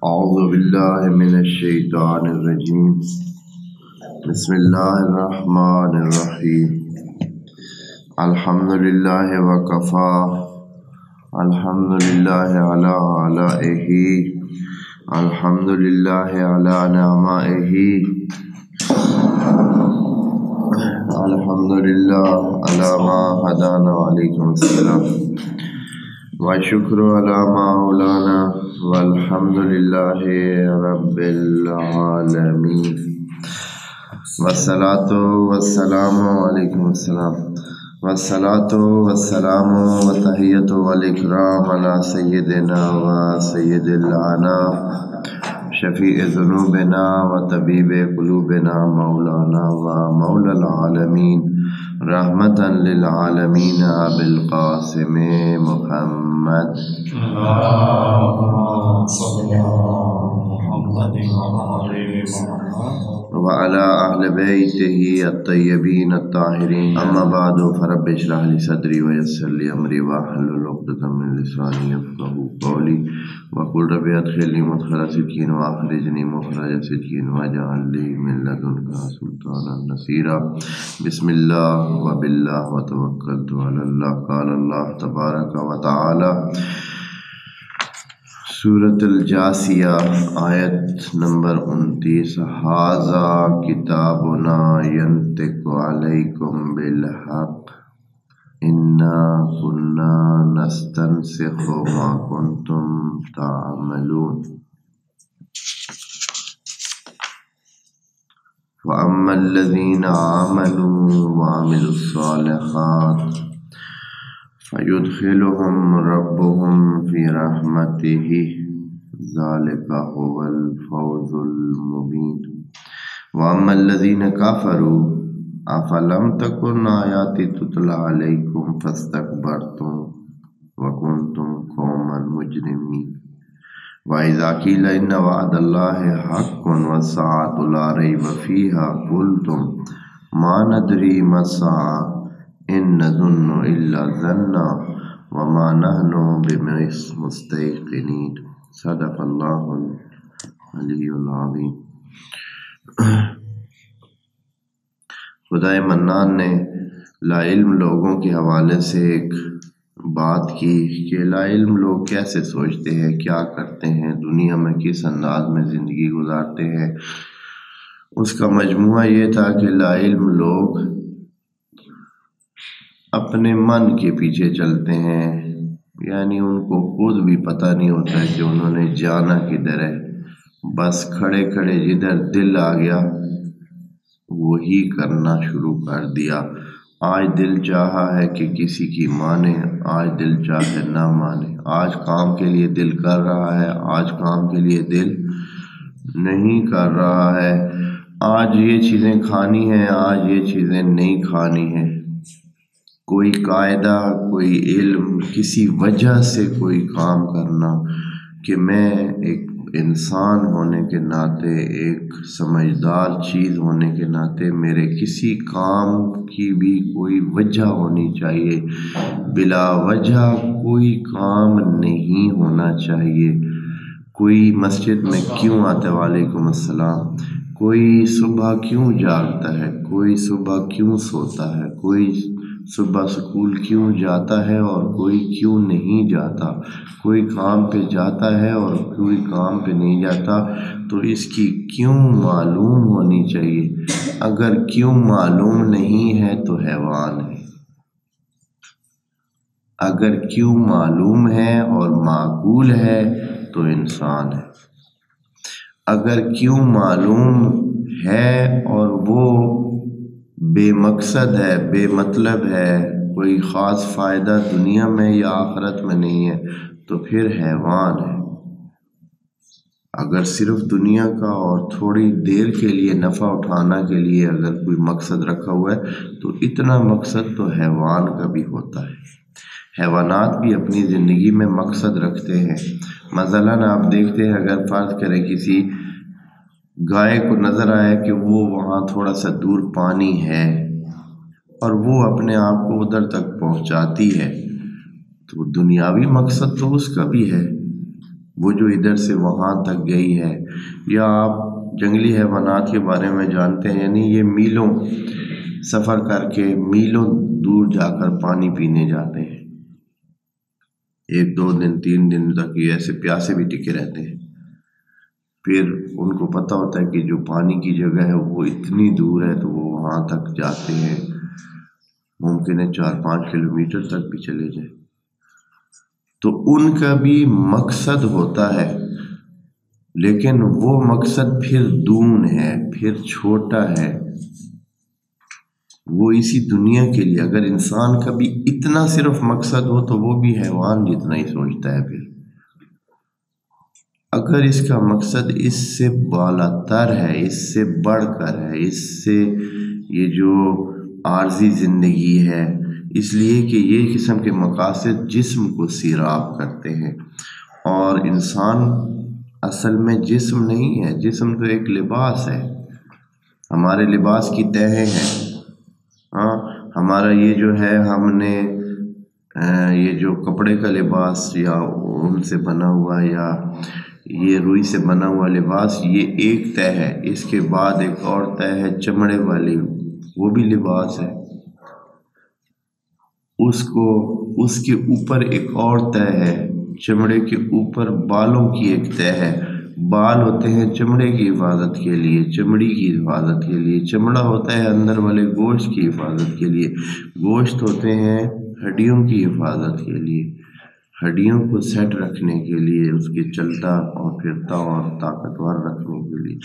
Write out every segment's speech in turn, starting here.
اعوذ باللہ من الشیطان الرجیم بسم اللہ الرحمن الرحیم الحمدللہ وکفا الحمدللہ علی آلائہ الحمدللہ علی نعمائہ الحمدللہ علی ما ہدانا وعلیکم السلام وشکر علی ما اولانا والحمدللہ رب العالمین والصلاة والسلام علیکم السلام والصلاة والسلام وتحیۃ والاکرام علی سیدنا و سید الانام شفیع ذنوبنا و طبیب قلوبنا مولانا و مولا العالمین رحمتا للعالمین بالقاسم محمد وعلى أهل بيته الطيبين الطاهرين أما بعد فرب اشرح لي صدري ويسر لي أمري واحلل عقدة من لساني يفقهوا قولي وقل رب ادخلني مدخل صدق وأخرجني مخرج صدق واجعل لي من لدنك سلطانا نصيرا بسم الله وبالله وتوكلت على الله قال الله تبارك وتعالى سورۃ الجاثیہ آیت نمبر 29 ھذا کتابنا ینطق علیکم بالحق انا کنا نستنسخ ما کنتم تعملون فاما الذین آمنوا وعملوا الصالحات فيدخلهم ربهم في رحمته ذلك هو الفوز المبين وأما الذين كفروا أفلم تكن آياتي تتلى عليكم فاستكبرتم وكنتم قوما مجرمين وإذا قيل إن وعد الله حق والساعة لا ريب فيها قلتم ما ندري ما الساعة ان نظن الا ظنا وما نحن بمستيقنين صدق اللہ العلی العظیم۔ خدائے منان نے لا علم لوگوں کے حوالے سے ایک بات کی کہ لا علم لوگ کیسے سوچتے ہیں، کیا کرتے ہیں، دنیا میں کس انداز میں زندگی گزارتے ہیں۔ اس کا مجموعہ یہ تھا کہ لا علم لوگ اپنے من کے پیچھے چلتے ہیں، یعنی ان کو خود بھی پتہ نہیں ہوتا ہے کہ انہوں نے جانا کدھر ہے، بس کھڑے کھڑے جدھر دل آ گیا وہی کرنا شروع کر دیا۔ آج دل چاہا ہے کہ کسی کی مانے، آج دل چاہے نہ مانے، آج کام کے لیے دل کر رہا ہے، آج کام کے لیے دل نہیں کر رہا ہے، آج یہ چیزیں کھانی ہیں، آج یہ چیزیں نہیں کھانی ہیں۔ کوئی قاعدہ، کوئی علم، کسی وجہ سے کوئی کام کرنا کہ میں ایک انسان ہونے کے ناطے، ایک سمجھدار چیز ہونے کے ناطے میرے کسی کام کی بھی کوئی وجہ ہونی چاہیے، بلا وجہ کوئی کام نہیں ہونا چاہیے۔ کوئی مسجد میں کیوں آتا ہے، وعلیکم السلام، کوئی صبح کیوں جاگتا ہے، کوئی صبح کیوں سوتا ہے، کوئی صبح سکول کیوں جاتا ہے اور کوئی کیوں نہیں جاتا، کوئی کام پہ جاتا ہے اور کوئی کام پہ نہیں جاتا، تو اس کی کیوں معلوم ہونی چاہیے۔ اگر کیوں معلوم نہیں ہے تو حیوان ہے، اگر کیوں معلوم ہے اور معقول ہے تو انسان ہے۔ اگر کیوں معلوم ہے اور وہ بے مقصد ہے، بے مطلب ہے، کوئی خاص فائدہ دنیا میں یا آخرت میں نہیں ہے تو پھر حیوان ہے۔ اگر صرف دنیا کا اور تھوڑی دیر کے لیے نفع اٹھانا کے لیے اگر کوئی مقصد رکھا ہوا ہے تو اتنا مقصد تو حیوان کا بھی ہوتا ہے۔ حیوانات بھی اپنی زندگی میں مقصد رکھتے ہیں۔ مثلاً آپ دیکھتے ہیں، اگر فرض کریں کسی گائے کو نظر آئے کہ وہ وہاں تھوڑا سا دور پانی ہے اور وہ اپنے آپ کو ادھر تک پہنچاتی ہے، تو دنیاوی مقصد تو اس کا بھی ہے، وہ جو ادھر سے وہاں تک گئی ہے، یا آپ جنگلی حیوانات کے بارے میں جانتے ہیں، یعنی یہ میلوں سفر کر کے میلوں دور جا کر پانی پینے جاتے ہیں، 1 2 دن 3 دن تک یہ ایسے پیاسے بھی ٹکے رہتے ہیں۔ پھر ان کو پتہ ہوتا ہے کہ جو پانی کی جگہ ہے وہ اتنی دور ہے، تو وہ وہاں تک جاتے ہیں، ممکن ہے 4 5 کلومیٹر تک بھی چلے جائیں۔ تو ان کا بھی مقصد ہوتا ہے، لیکن وہ مقصد پھر دون ہے، پھر چھوٹا ہے، وہ اسی دنیا کے لیے۔ اگر انسان کا بھی اتنا صرف مقصد ہو تو وہ بھی حیوان جتنا ہی سوچتا ہے۔ پھر اگر اس کا مقصد اس سے بالا تر ہے، اس سے بڑھ کر ہے، اس سے یہ جو عارضی زندگی ہے، اس لیے کہ یہ قسم کے مقاصد جسم کو سیراب کرتے ہیں، اور انسان اصل میں جسم نہیں ہے، جسم تو ایک لباس ہے، ہمارے لباس کی تہیں ہیں۔ ہاں، ہمارا یہ جو ہے، ہم نے یہ جو کپڑے کا لباس یا اون سے بنا ہوا یا یہ روئی سے بنا ہوا لباس، یہ ایک تہ ہے، اس کے بعد ایک اور تہ ہے چمڑے والی، وہ بھی لباس ہے، اس کے اوپر ایک اور تہ ہے، چمڑے کے اوپر بالوں کی ایک تہ ہے۔ بال ہوتے ہیں چمڑے کی حفاظت کے لیے، چمڑی کی حفاظت کے لیے، چمڑا ہوتا ہے اندر والے گوشت کی حفاظت کے لیے، گوشت ہوتے ہیں ہڈیوں کی حفاظت کے لیے، ہڈیوں کو سیٹ رکھنے کے لیے، اس کے چلتا اور پھرتا اور طاقتور رکھنے کے لیے۔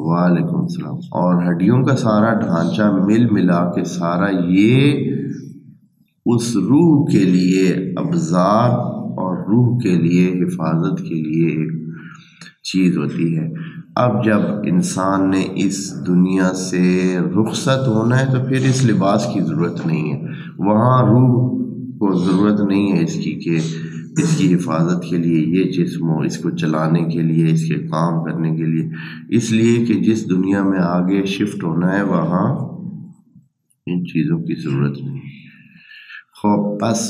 وعلیکم السلام۔ اور ہڈیوں کا سارا ڈھانچہ مل ملا کے سارا یہ اس روح کے لیے، ابزار اور روح کے لیے حفاظت کے لیے ایک چیز ہوتی ہے۔ اب جب انسان نے اس دنیا سے رخصت ہونا ہے تو پھر اس لباس کی ضرورت نہیں ہے، وہاں روح کو ضرورت نہیں ہے اس کی کہ اس کی حفاظت کے لیے یہ جسم ہو، اس کو چلانے کے لیے، اس کے کام کرنے کے لیے، اس لیے کہ جس دنیا میں آگے شفٹ ہونا ہے وہاں ان چیزوں کی ضرورت نہیں۔ خوب بس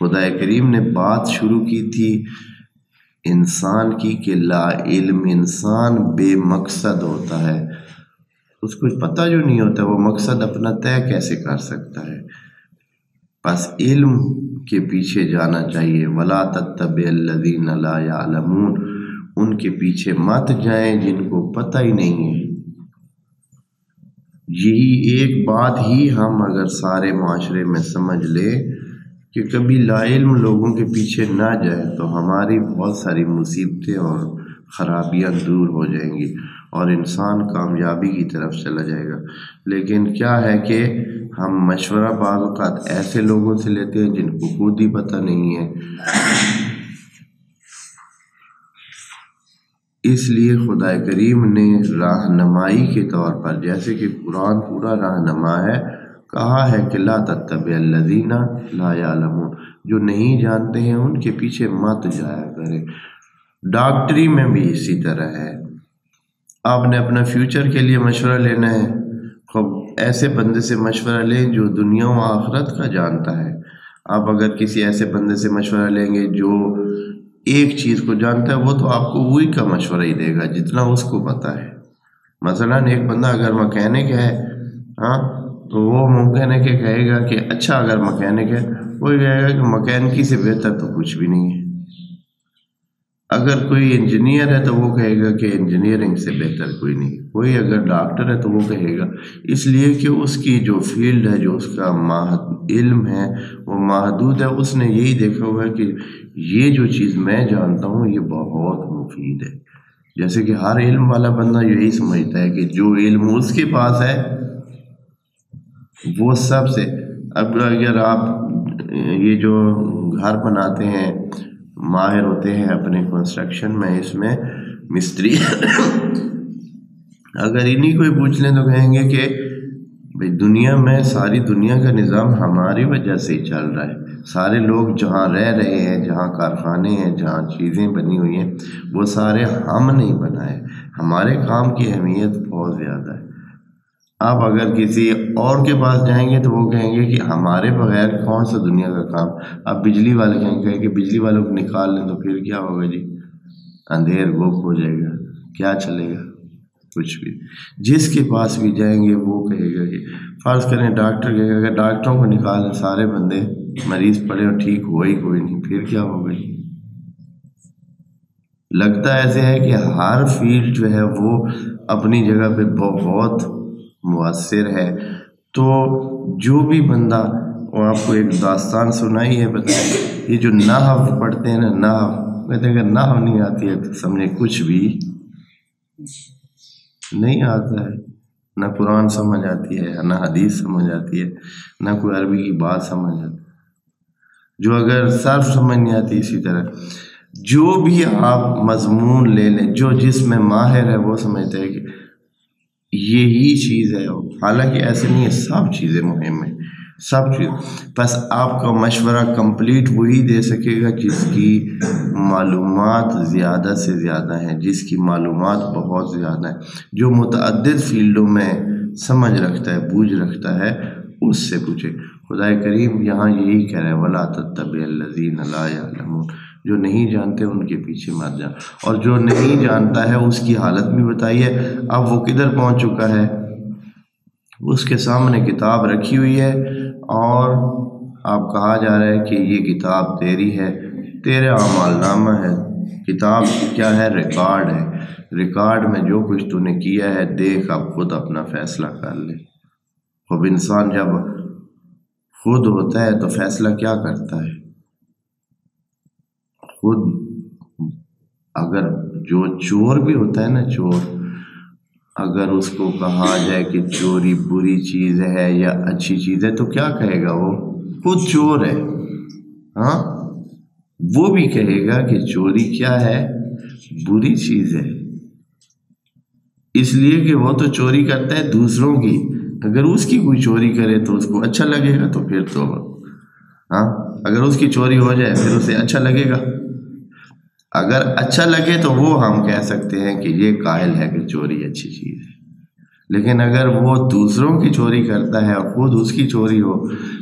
خدا کریم نے بات شروع کی تھی انسان کی کہ لا علم انسان بے مقصد ہوتا ہے، اس کو پتہ جو نہیں ہوتا وہ مقصد اپنا طے کیسے کر سکتا ہے۔ بس علم کے پیچھے جانا چاہیے، وَلَا تَتَّبِعِ الَّذِينَ لَا يَعْلَمُونَ، ان کے پیچھے مت جائیں جن کو پتہ ہی نہیں ہے۔ یہی ایک بات ہی ہم اگر سارے معاشرے میں سمجھ لیں کہ کبھی لا علم لوگوں کے پیچھے نہ جائیں تو ہماری بہت ساری مصیبتیں اور خرابیاں دور ہو جائیں گی اور انسان کامیابی کی طرف چلا جائے گا۔ لیکن کیا ہے کہ ہم مشورہ بعض اوقات ایسے لوگوں سے لیتے ہیں جن کو خود ہی پتہ نہیں ہے۔ اس لیے خدا کریم نے رہنمائی کے طور پر، جیسے کہ قرآن پورا رہنما ہے، کہا ہے کہ لا تتبع الذین لا یعلمون، جو نہیں جانتے ہیں ان کے پیچھے مت جایا کرے۔ ڈاکٹری میں بھی اسی طرح ہے، آپ نے اپنا فیوچر کے لیے مشورہ لینا ہے، خوب ایسے بندے سے مشورہ لیں جو دنیا و آخرت کا جانتا ہے۔ آپ اگر کسی ایسے بندے سے مشورہ لیں گے جو ایک چیز کو جانتا ہے، وہ تو آپ کو وہی کا مشورہ ہی دے گا جتنا اس کو پتہ ہے۔ مثلا ایک بندہ اگر مکینک ہے، ہاں، تو وہ ممکن ہے کہ کہے گا کہ اچھا اگر مکینک ہے، وہ کہے گا کہ مکینکی سے بہتر تو کچھ بھی نہیں ہے۔ اگر کوئی انجینئر ہے تو وہ کہے گا کہ انجینئرنگ سے بہتر کوئی نہیں۔ کوئی اگر ڈاکٹر ہے تو وہ کہے گا، اس لیے کہ اس کی جو فیلڈ ہے، جو اس کا علم ہے وہ محدود ہے۔ اس نے یہی دیکھا ہوا ہے کہ یہ جو چیز میں جانتا ہوں یہ بہت مفید ہے۔ جیسے کہ ہر علم والا بندہ یہی سمجھتا ہے کہ جو علم اس کے پاس ہے وہ سب سے، اب اگر آپ یہ جو گھر بناتے ہیں، ماہر ہوتے ہیں اپنے کنسٹرکشن میں، اس میں مستری اگر انہی کوئی پوچھ لیں تو کہیں گے کہ بھئی دنیا میں ساری دنیا کا نظام ہماری وجہ سے ہی چل رہا ہے، سارے لوگ جہاں رہ رہے ہیں، جہاں کارخانے ہیں، جہاں چیزیں بنی ہوئی ہیں، وہ سارے ہم نہیں بنائے، ہمارے کام کی اہمیت بہت زیادہ ہے۔ آپ اگر کسی اور کے پاس جائیں گے تو وہ کہیں گے کہ ہمارے بغیر کون سا دنیا کا کام. آپ بجلی والے کہیں کہ بجلی والوں کو نکال لیں تو پھر کیا ہوگا جی؟ اندھیر گوپ ہو جائے گا، کیا چلے گا؟ کچھ بھی. جس کے پاس بھی جائیں گے وہ کہے گا کہ فرض کریں ڈاکٹر کہے گا کہ ڈاکٹروں کو نکال دیں، سارے بندے مریض پڑے اور ٹھیک ہوا ہی کوئی نہیں، پھر کیا ہوگا جی؟ لگتا ایسے ہے کہ ہر فیلڈ جو ہے وہ اپنی جگہ پہ بہت مؤثر ہے. تو جو بھی بندہ، وہ آپ کو ایک داستان سنائی ہے، بتائیں یہ جو نحو پڑھتے ہیں نا، نحو کہتے ہیں کہ نحو نہیں آتی ہے تو سمجھے کچھ بھی نہیں آتا ہے. نہ قرآن سمجھ آتی ہے، نہ حدیث سمجھ آتی ہے، نہ کوئی عربی کی بات سمجھ آتی ہے. جو اگر صرف سمجھ نہیں آتی، اسی طرح جو بھی آپ مضمون لے لیں، جو جس میں ماہر ہے وہ سمجھتے ہیں کہ یہی چیز ہے. حالانکہ ایسے نہیں ہے، سب چیزیں مہم ہیں، سب چیز. بس آپ کا مشورہ کمپلیٹ وہی دے سکے گا جس کی معلومات زیادہ سے زیادہ ہیں، جس کی معلومات بہت زیادہ ہیں، جو متعدد فیلڈوں میں سمجھ رکھتا ہے، بوجھ رکھتا ہے، اس سے پوچھے. خدا کریم یہاں یہی کہہ رہے ہیں وَلَا تَتَّبِعِ الَّذِينَ لَا يَعْلَمُونَ. جو نہیں جانتے ان کے پیچھے مت جا. اور جو نہیں جانتا ہے اس کی حالت بھی بتائیے. اب وہ کدھر پہنچ چکا ہے؟ اس کے سامنے کتاب رکھی ہوئی ہے اور آپ کہا جا رہا ہے کہ یہ کتاب تیری ہے، تیرے اعمال نامہ ہے. کتاب کیا ہے؟ ریکارڈ ہے. ریکارڈ میں جو کچھ تو نے کیا ہے دیکھ، اب خود اپنا فیصلہ کر لے. اب انسان جب خود ہوتا ہے تو فیصلہ کیا کرتا ہے؟ خود. اگر جو چور بھی ہوتا ہے نا، چور، اگر اس کو کہا جائے کہ چوری بری چیز ہے یا اچھی چیز ہے تو کیا کہے گا؟ وہ خود چور ہے. ہاں، وہ بھی کہے گا کہ چوری کیا ہے؟ بری چیز ہے. اس لیے کہ وہ تو چوری کرتا ہے دوسروں کی. اگر اس کی کوئی چوری کرے تو اس کو اچھا لگے گا، تو پھر تو ہاں، اگر اس کی چوری ہو جائے پھر اسے اچھا لگے گا. اگر اچھا لگے تو وہ ہم کہہ سکتے ہیں کہ یہ قائل ہے کہ چوری اچھی چیز ہے. لیکن اگر وہ دوسروں کی چوری کرتا ہے اور خود اس کی چوری ہو،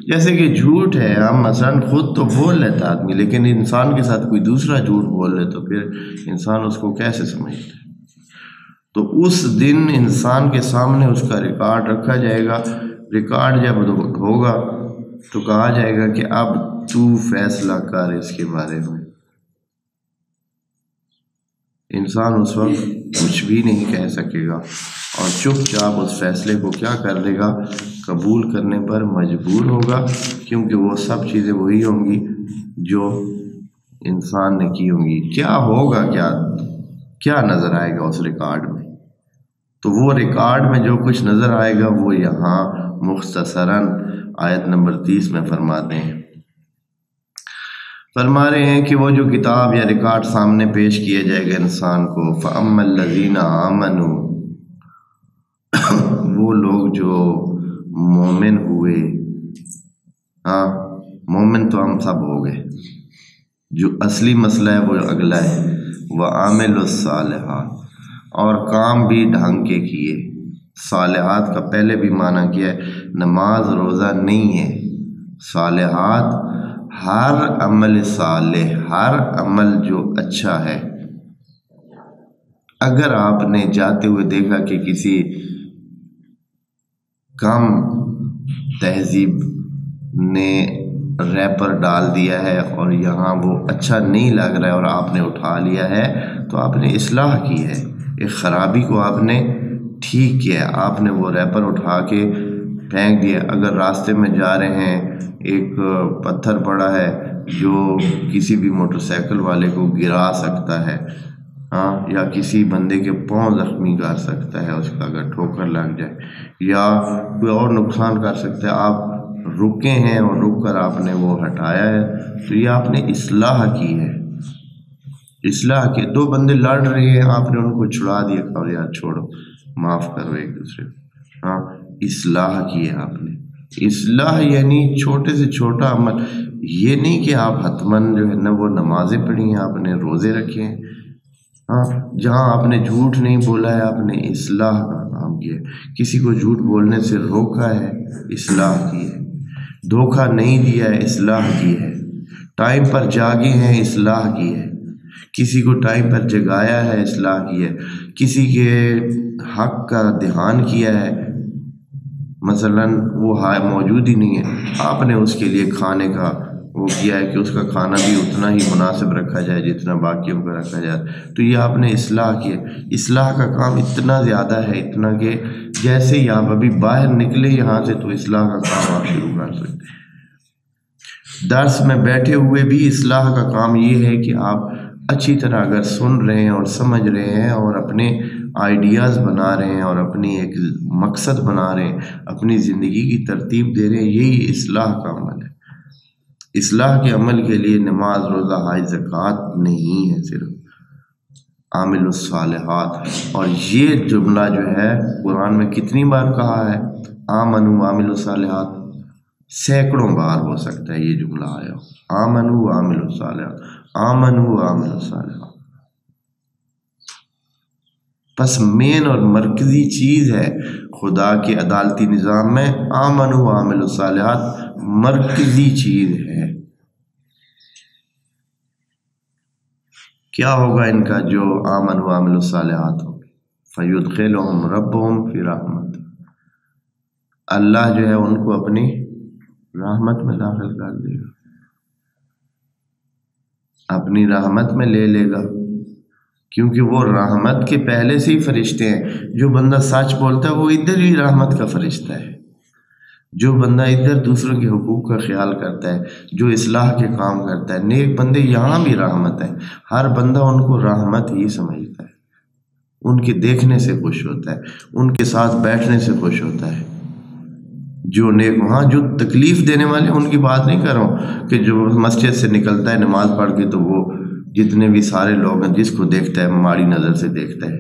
جیسے کہ جھوٹ ہے، ہم مثلاً خود تو بول لیتا آدمی، لیکن انسان کے ساتھ کوئی دوسرا جھوٹ بول لے تو پھر انسان اس کو کیسے سمجھتا ہے؟ تو اس دن انسان کے سامنے اس کا ریکارڈ رکھا جائے گا. ریکارڈ جب ہوگا تو کہا جائے گا کہ اب تو فیصلہ کر اس کے بارے میں. انسان اس وقت کچھ بھی نہیں کہہ سکے گا اور چپ چاپ اس فیصلے کو کیا کر دے گا؟ قبول کرنے پر مجبور ہوگا، کیونکہ وہ سب چیزیں وہی ہوں گی جو انسان نے کی ہوں گی. کیا ہوگا؟ کیا نظر آئے گا اس ریکارڈ میں؟ تو وہ ریکارڈ میں جو کچھ نظر آئے گا وہ یہاں مختصراً آیت نمبر 30 میں فرماتے ہیں. فرما رہے ہیں کہ وہ جو کتاب یا ریکارڈ سامنے پیش کیا جائے گا انسان کو، فَأَمَّا الَّذِينَ آمَنُوا، وہ لوگ جو مومن ہوئے. ہاں، مومن تو ہم سب ہو گئے. جو اصلی مسئلہ ہے وہ اگلا ہے، وَعَامِلُوا الصَّالِحَاتِ، اور کام بھی ڈھنگ کے کیے. صالحات کا پہلے بھی معنی کیا ہے، نماز روزہ نہیں ہے. صالحات ہر عمل صالح، ہر عمل جو اچھا ہے. اگر آپ نے جاتے ہوئے دیکھا کہ کسی کم تہذیب نے ریپر ڈال دیا ہے اور یہاں وہ اچھا نہیں لگ رہا ہے اور آپ نے اٹھا لیا ہے، تو آپ نے اصلاح کی ہے. ایک خرابی کو آپ نے ٹھیک کیا ہے. آپ نے وہ ریپر اٹھا کے پھینک دیا. اگر راستے میں جا رہے ہیں، ایک پتھر پڑا ہے جو کسی بھی موٹر سائیکل والے کو گرا سکتا ہے، ہاں، یا کسی بندے کے پاؤں زخمی کر سکتا ہے، اس کا اگر ٹھوکر لگ جائے، یا کوئی اور نقصان کر سکتا ہے، آپ رکے ہیں اور رک کر آپ نے وہ ہٹایا ہے، تو یہ آپ نے اصلاح کی ہے. اصلاح کے دو بندے لڑ رہے ہیں، آپ نے ان کو چھڑا دیا، کہا یار چھوڑو، معاف کرو ایک دوسرے کو. ہاں، اصلاح کی ہے آپ نے. اصلاح یعنی چھوٹے سے چھوٹا عمل. یہ نہیں کہ آپ حتماً جو ہے نا وہ نمازیں پڑھی ہیں، آپ نے روزے رکھے ہیں، ہاں، جہاں آپ نے جھوٹ نہیں بولا ہے آپ نے اصلاح کا کام کیا ہے، کسی کو جھوٹ بولنے سے روکا ہے اصلاح کی ہے، دھوکہ نہیں دیا ہے اصلاح کی ہے، ٹائم پر جاگے ہیں اصلاح کی ہے، کسی کو ٹائم پر جگایا ہے اصلاح کی ہے، کسی کے حق کا دھیان کیا ہے، مثلا وہ موجود ہی نہیں ہے، آپ نے اس کے لیے کھانے کا وہ کیا ہے کہ اس کا کھانا بھی اتنا ہی مناسب رکھا جائے جتنا باقیوں کا رکھا جائے، تو یہ آپ نے اصلاح کیا۔ اصلاح کا کام اتنا زیادہ ہے، اتنا کہ جیسے ہی آپ ابھی باہر نکلے یہاں سے تو اصلاح کا کام آپ شروع کر سکتے ہیں۔ درس میں بیٹھے ہوئے بھی اصلاح کا کام یہ ہے کہ آپ اچھی طرح اگر سن رہے ہیں اور سمجھ رہے ہیں اور اپنے آئیڈیاز بنا رہے ہیں اور اپنی ایک مقصد بنا رہے ہیں، اپنی زندگی کی ترتیب دے رہے ہیں، یہی اصلاح کا عمل ہے۔ اصلاح کے عمل کے لیے نماز، روزہ، حج، زکوٰۃ نہیں ہے، صرف عامل الصالحات۔ اور یہ جملہ جو ہے قرآن میں کتنی بار کہا ہے؟ آمنوا وعامل الصالحات، سینکڑوں بار ہو سکتا ہے یہ جملہ آیا ہو، آمنوا وعامل الصالحات، آمنوا وعامل الصالحات۔ بس مین اور مرکزی چیز ہے خدا کے عدالتی نظام میں آمنوا وعامل الصالحات، مرکزی چیز ہے۔ کیا ہوگا ان کا جو آمنوا وعامل الصالحات ہو؟ فیدخلہم ربہم فی رحمت، اللہ جو ہے ان کو اپنی رحمت میں داخل کر دے گا، اپنی رحمت میں لے لے گا، کیونکہ وہ رحمت کے پہلے سے ہی فرشتے ہیں۔ جو بندہ سچ بولتا ہے وہ ادھر ہی رحمت کا فرشتہ ہے، جو بندہ ادھر دوسروں کے حقوق کا خیال کرتا ہے، جو اصلاح کے کام کرتا ہے، نیک بندے یہاں بھی رحمت ہے، ہر بندہ ان کو رحمت ہی سمجھتا ہے، ان کے دیکھنے سے خوش ہوتا ہے، ان کے ساتھ بیٹھنے سے خوش ہوتا ہے۔ جو نیک، وہاں جو تکلیف دینے والے ان کی بات نہیں کر رہا ہوں کہ جو مسجد سے نکلتا ہے نماز پڑھ کے تو وہ جتنے بھی سارے لوگ ہیں جس کو دیکھتا ہے ماڑی نظر سے دیکھتا ہے،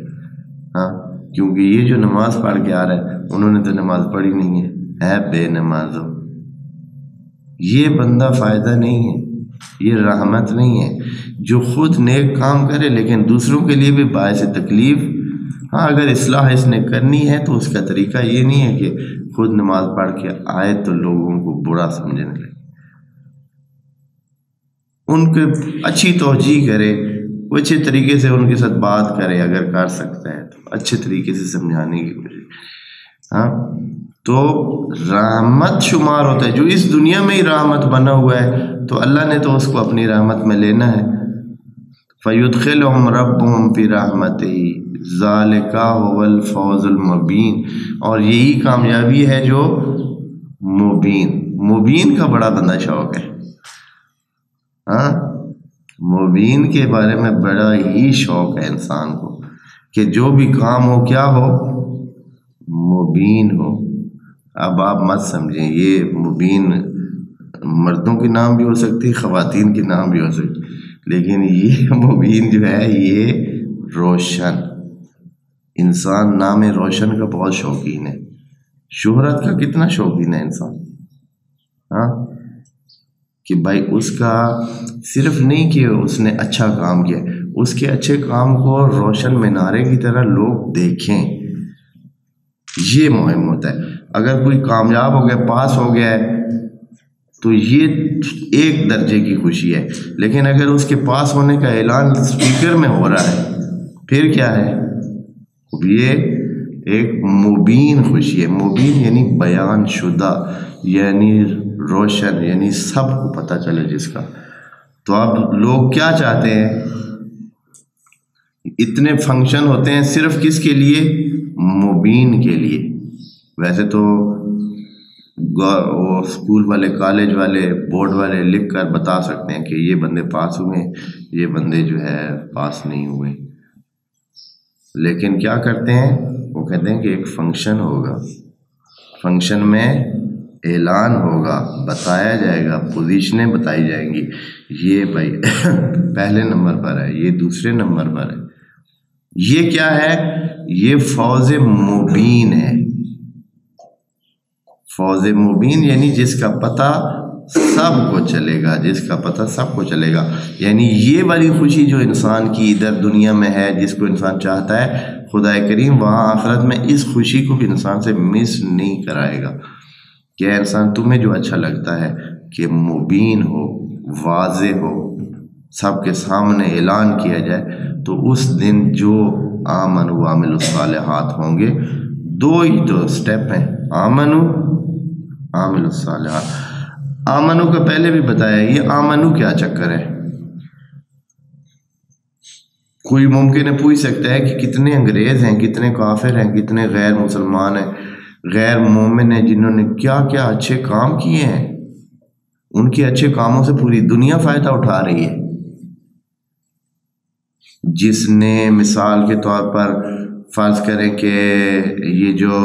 ہاں، کیونکہ یہ جو نماز پڑھ کے آ رہا ہے انہوں نے تو نماز پڑھی نہیں ہے، اے بے نمازو، یہ بندہ فائدہ نہیں ہے، یہ رحمت نہیں ہے۔ جو خود نیک کام کرے لیکن دوسروں کے لیے بھی باعث تکلیف، ہاں اگر اصلاح اس نے کرنی ہے تو اس کا طریقہ یہ نہیں ہے کہ خود نماز پڑھ کے آئے تو لوگوں کو برا سمجھنے لگے، ان کے اچھی توجیہ کرے، وہ اچھے طریقے سے ان کے ساتھ بات کرے، اگر کر سکتا ہے تو اچھے طریقے سے سمجھانے کی کوشش، ہاں، تو رحمت شمار ہوتا ہے۔ جو اس دنیا میں ہی رحمت بنا ہوا ہے تو اللہ نے تو اس کو اپنی رحمت میں لینا ہے۔ فَيُدْخِلُهُمْ رَبُّهُمْ فِي رَحْمَتِهِ ذَلِكَ هُوَ الْفَوْزُ الْمُبِينُ، اور یہی کامیابی ہے جو مبین کا بڑا بندہ شوق ہے، ہاں، مبین کے بارے میں بڑا ہی شوق ہے انسان کو کہ جو بھی کام ہو کیا ہو، مبین ہو۔ اب آپ مت سمجھیں یہ مبین مردوں کے نام بھی ہو سکتی، خواتین کے نام بھی ہو سکتی، لیکن یہ مبین جو ہے یہ روشن، انسان نام روشن کا بہت شوقین ہے، شہرت کا کتنا شوقین ہے انسان، ہاں، کہ بھائی اس کا صرف نہیں کہ اس نے اچھا کام کیا، اس کے اچھے کام کو روشن مینارے کی طرح لوگ دیکھیں، یہ مہم ہوتا ہے۔ اگر کوئی کامیاب ہو گیا، پاس ہو گیا ہے تو یہ ایک درجے کی خوشی ہے، لیکن اگر اس کے پاس ہونے کا اعلان اسپیکر میں ہو رہا ہے پھر کیا ہے؟ یہ ایک مبین خوشی ہے۔ مبین یعنی بیان شدہ، یعنی روشن، یعنی سب کو پتہ چلے جس کا۔ تو اب لوگ کیا چاہتے ہیں؟ اتنے فنکشن ہوتے ہیں صرف کس کے لیے؟ مبین کے لیے۔ ویسے تو وہ اسکول والے، کالج والے، بورڈ والے لکھ کر بتا سکتے ہیں کہ یہ بندے پاس ہوئے، یہ بندے جو ہے پاس نہیں ہوئے، لیکن کیا کرتے ہیں؟ وہ کہتے ہیں کہ ایک فنکشن ہوگا، فنکشن میں اعلان ہوگا، بتایا جائے گا، پوزیشنیں بتائی جائیں گی، یہ بھائی پہلے نمبر پر ہے، یہ دوسرے نمبر پر ہے۔ یہ کیا ہے؟ یہ فوز مبین ہے۔ فوز مبین یعنی جس کا پتہ سب کو چلے گا، جس کا پتہ سب کو چلے گا۔ یعنی یہ والی خوشی جو انسان کی ادھر دنیا میں ہے، جس کو انسان چاہتا ہے، خدا کریم وہاں آخرت میں اس خوشی کو بھی انسان سے مس نہیں کرائے گا کہ انسان تمہیں جو اچھا لگتا ہے کہ مبین ہو، واضح ہو، سب کے سامنے اعلان کیا جائے، تو اس دن جو آمن و عامل الصالحات ہوں گے، دو ہی تو سٹیپ ہیں، آمنو عامل الصالحات۔ آمنو کا پہلے بھی بتایا، یہ آمنو کیا چکر ہے؟ کوئی ممکن ہے پوچھ سکتا ہے کہ کتنے انگریز ہیں، کتنے کافر ہیں، کتنے غیر مسلمان ہیں، غیر مومن ہیں، جنہوں نے کیا کیا اچھے کام کیے ہیں، ان کے اچھے کاموں سے پوری دنیا فائدہ اٹھا رہی ہے۔ جس نے مثال کے طور پر فرض کریں کہ یہ جو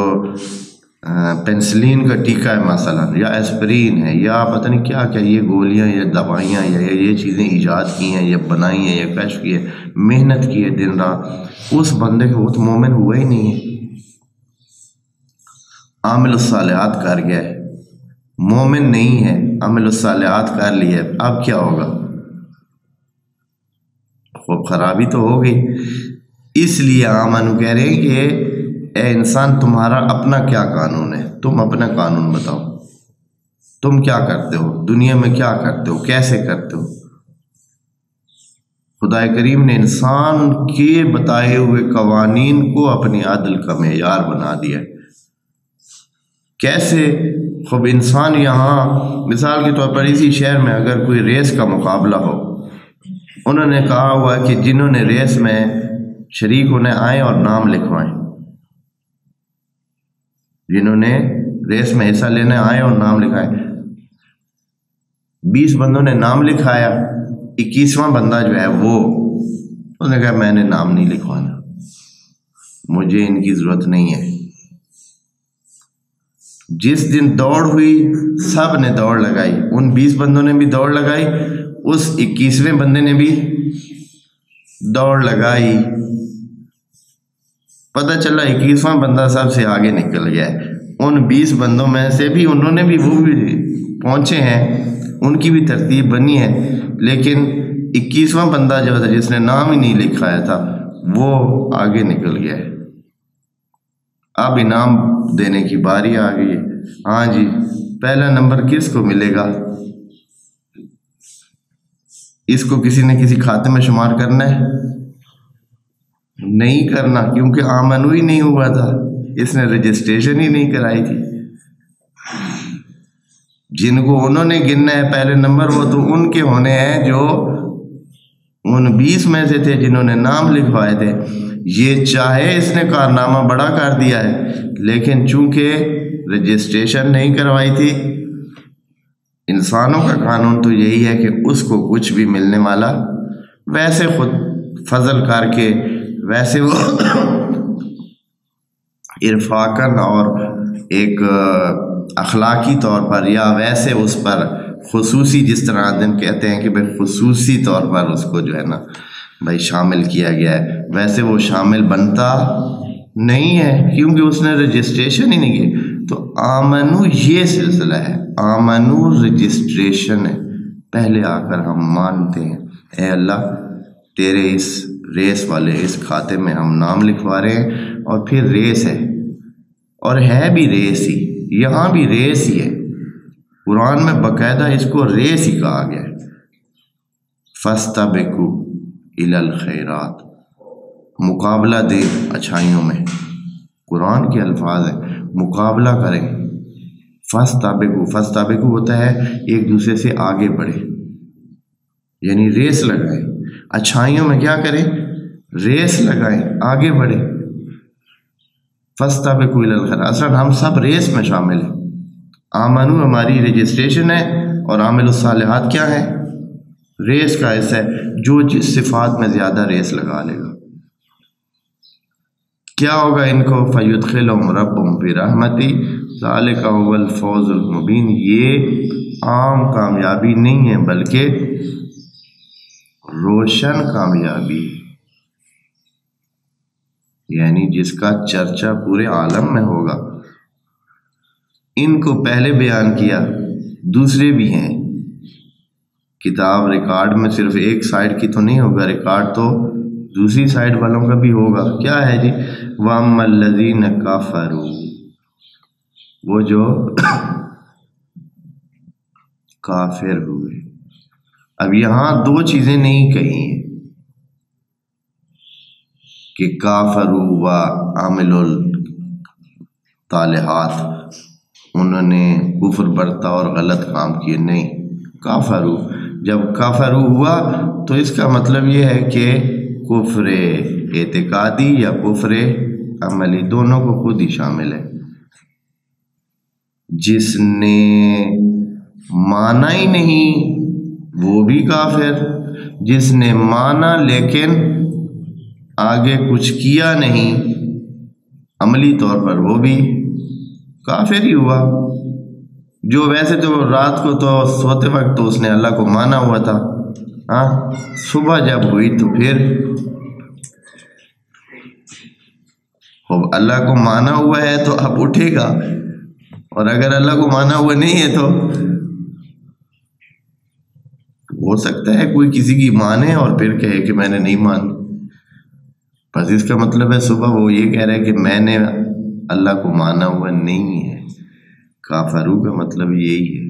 پینسلین کا ٹیکہ ہے مثلا، یا ایسپرین ہے، یا پتہ نہیں کیا کیا یہ گولیاں یا دوائیاں یا یہ چیزیں ایجاد کی ہیں یا بنائی ہیں یا کشف کی ہے، محنت کی ہے دن رات، اس بندے کو وہ تو مومن ہوا ہی نہیں ہے، عامل الصالحات کر گیا ہے، مومن نہیں ہے، عامل الصالحات کر لیا ہے، اب کیا ہوگا؟ خوب خرابی تو ہو گئی۔ اس لیے آمنو کہہ رہے ہیں کہ اے انسان، تمہارا اپنا کیا قانون ہے، تم اپنا قانون بتاؤ، تم کیا کرتے ہو دنیا میں، کیا کرتے ہو، کیسے کرتے ہو؟ خدا کریم نے انسان کے بتائے ہوئے قوانین کو اپنی عدل کا معیار بنا دیا ہے۔ کیسے؟ خب انسان یہاں مثال کے طور پر اسی شہر میں اگر کوئی ریس کا مقابلہ ہو، انہوں نے کہا ہوا کہ جنہوں نے ریس میں شریک ہونے آئیں اور نام لکھوائیں، جنہوں نے ریس میں حصہ لینے آئے اور نام لکھائیں۔ 20 بندوں نے نام لکھایا، 21واں بندہ جو ہے وہ اس نے کہا میں نے نام نہیں لکھوانا، مجھے ان کی ضرورت نہیں ہے۔ جس دن دوڑ ہوئی سب نے دوڑ لگائی، ان 20 بندوں نے بھی دوڑ لگائی، اس 21ویں بندے نے بھی دوڑ لگائی، پتہ چلا 21واں بندہ سب سے آگے نکل گیا ہے۔ ان 20 بندوں میں سے بھی انہوں نے بھی وہ بھی پہنچے ہیں، ان کی بھی ترتیب بنی ہے، لیکن 21واں بندہ جو تھا جس نے نام ہی نہیں لکھایا تھا وہ آگے نکل گیا ہے۔ اب انعام دینے کی باری آ گئی ہے۔ ہاں جی، پہلا نمبر کس کو ملے گا؟ اس کو کسی نے کسی کھاتے میں شمار کرنا ہے؟ نہیں کرنا، کیونکہ آمنو ہی نہیں ہوا تھا، اس نے رجسٹریشن ہی نہیں کرائی تھی۔ جن کو انہوں نے گننا ہے پہلے نمبر، وہ تو ان کے ہونے ہیں جو ان 20 میں سے تھے جنہوں نے نام لکھوائے تھے۔ یہ چاہے اس نے کارنامہ بڑا کر دیا ہے، لیکن چونکہ رجسٹریشن نہیں کروائی تھی، انسانوں کا قانون تو یہی ہے کہ اس کو کچھ بھی ملنے والا، ویسے خود فضل کر کے، ویسے وہ ارفاقاً اور ایک اخلاقی طور پر، یا ویسے اس پر خصوصی، جس طرح دن کہتے ہیں کہ بھائی خصوصی طور پر اس کو جو ہے نا بھائی شامل کیا گیا ہے، ویسے وہ شامل بنتا نہیں ہے کیونکہ اس نے رجسٹریشن ہی نہیں کی۔ تو آمنو یہ سلسلہ ہے، آمنو رجسٹریشن ہے، پہلے آ کر ہم مانتے ہیں اے اللہ تیرے اس ریس والے اس کھاتے میں ہم نام لکھوا رہے ہیں، اور پھر ریس ہے، اور ہے بھی ریس ہی، یہاں بھی ریس ہی ہے، قرآن میں باقاعدہ اس کو ریس ہی کہا گیا ہے۔ فَاسْتَبِقُوا إِلَى الْخَيْرَاتِ، مقابلہ دے اچھائیوں میں، قرآن کے الفاظ ہیں، مقابلہ کریں۔ فَاسْتَبِقُوا، فَاسْتَبِقُوا ہوتا ہے ایک دوسرے سے آگے بڑھے، یعنی ریس لگائیں، اچھائیوں میں کیا کریں؟ ریس لگائیں، آگے بڑھیں۔ فَاسْتَبِقُوا إِلَى الْخَيْرَاتِ، اصلاً ہم سب ریس میں شامل ہیں۔ آمنو ہماری رجسٹریشن ہے، اور عامل الصالحات کیا ہے؟ ریس کا حصہ ہے، جو جس صفات میں زیادہ ریس لگا لے گا کیا ہوگا ان کو؟ فَيُدْخِلُهُمْ رَبُّهُمْ فِي رَحْمَتِهِ ذَلِكَ هُوَ الْفَوْزُ الْمُبِينُ، یہ عام کامیابی نہیں ہے بلکہ روشن کامیابی، یعنی جس کا چرچا پورے عالم میں ہوگا۔ ان کو پہلے بیان کیا، دوسرے بھی ہیں، کتاب ریکارڈ میں صرف ایک سائڈ کی تو نہیں ہوگا، ریکارڈ تو دوسری سائڈ والوں کا بھی ہوگا۔ کیا ہے جی؟ وَأَمَّا الَّذِينَ كَفَرُوا، وہ جو کافر ہوئے۔ اب یہاں دو چیزیں نہیں کہی ہیں کہ کافروا وعملوا الصالحات، انہوں نے کفر برتا اور غلط کام کیے، نہیں۔ کافروا، جب کافروا ہوا تو اس کا مطلب یہ ہے کہ کفر اعتقادی یا کفر عملی دونوں کو خود ہی شامل ہے۔ جس نے مانا ہی نہیں وہ بھی کافر، جس نے مانا لیکن آگے کچھ کیا نہیں عملی طور پر وہ بھی کافر ہی ہوا۔ جو ویسے تو رات کو تو سوتے وقت تو اس نے اللہ کو مانا ہوا تھا، ہاں، صبح جب ہوئی تو پھر اللہ کو مانا ہوا ہے تو اب اٹھے گا، اور اگر اللہ کو مانا ہوا نہیں ہے تو ہو سکتا ہے کوئی کسی کی مانے اور پھر کہے کہ میں نے نہیں مانی، بس اس کا مطلب ہے صبح وہ یہ کہہ رہا ہے کہ میں نے اللہ کو مانا ہوا نہیں ہے۔ کافرو کا مطلب یہی ہے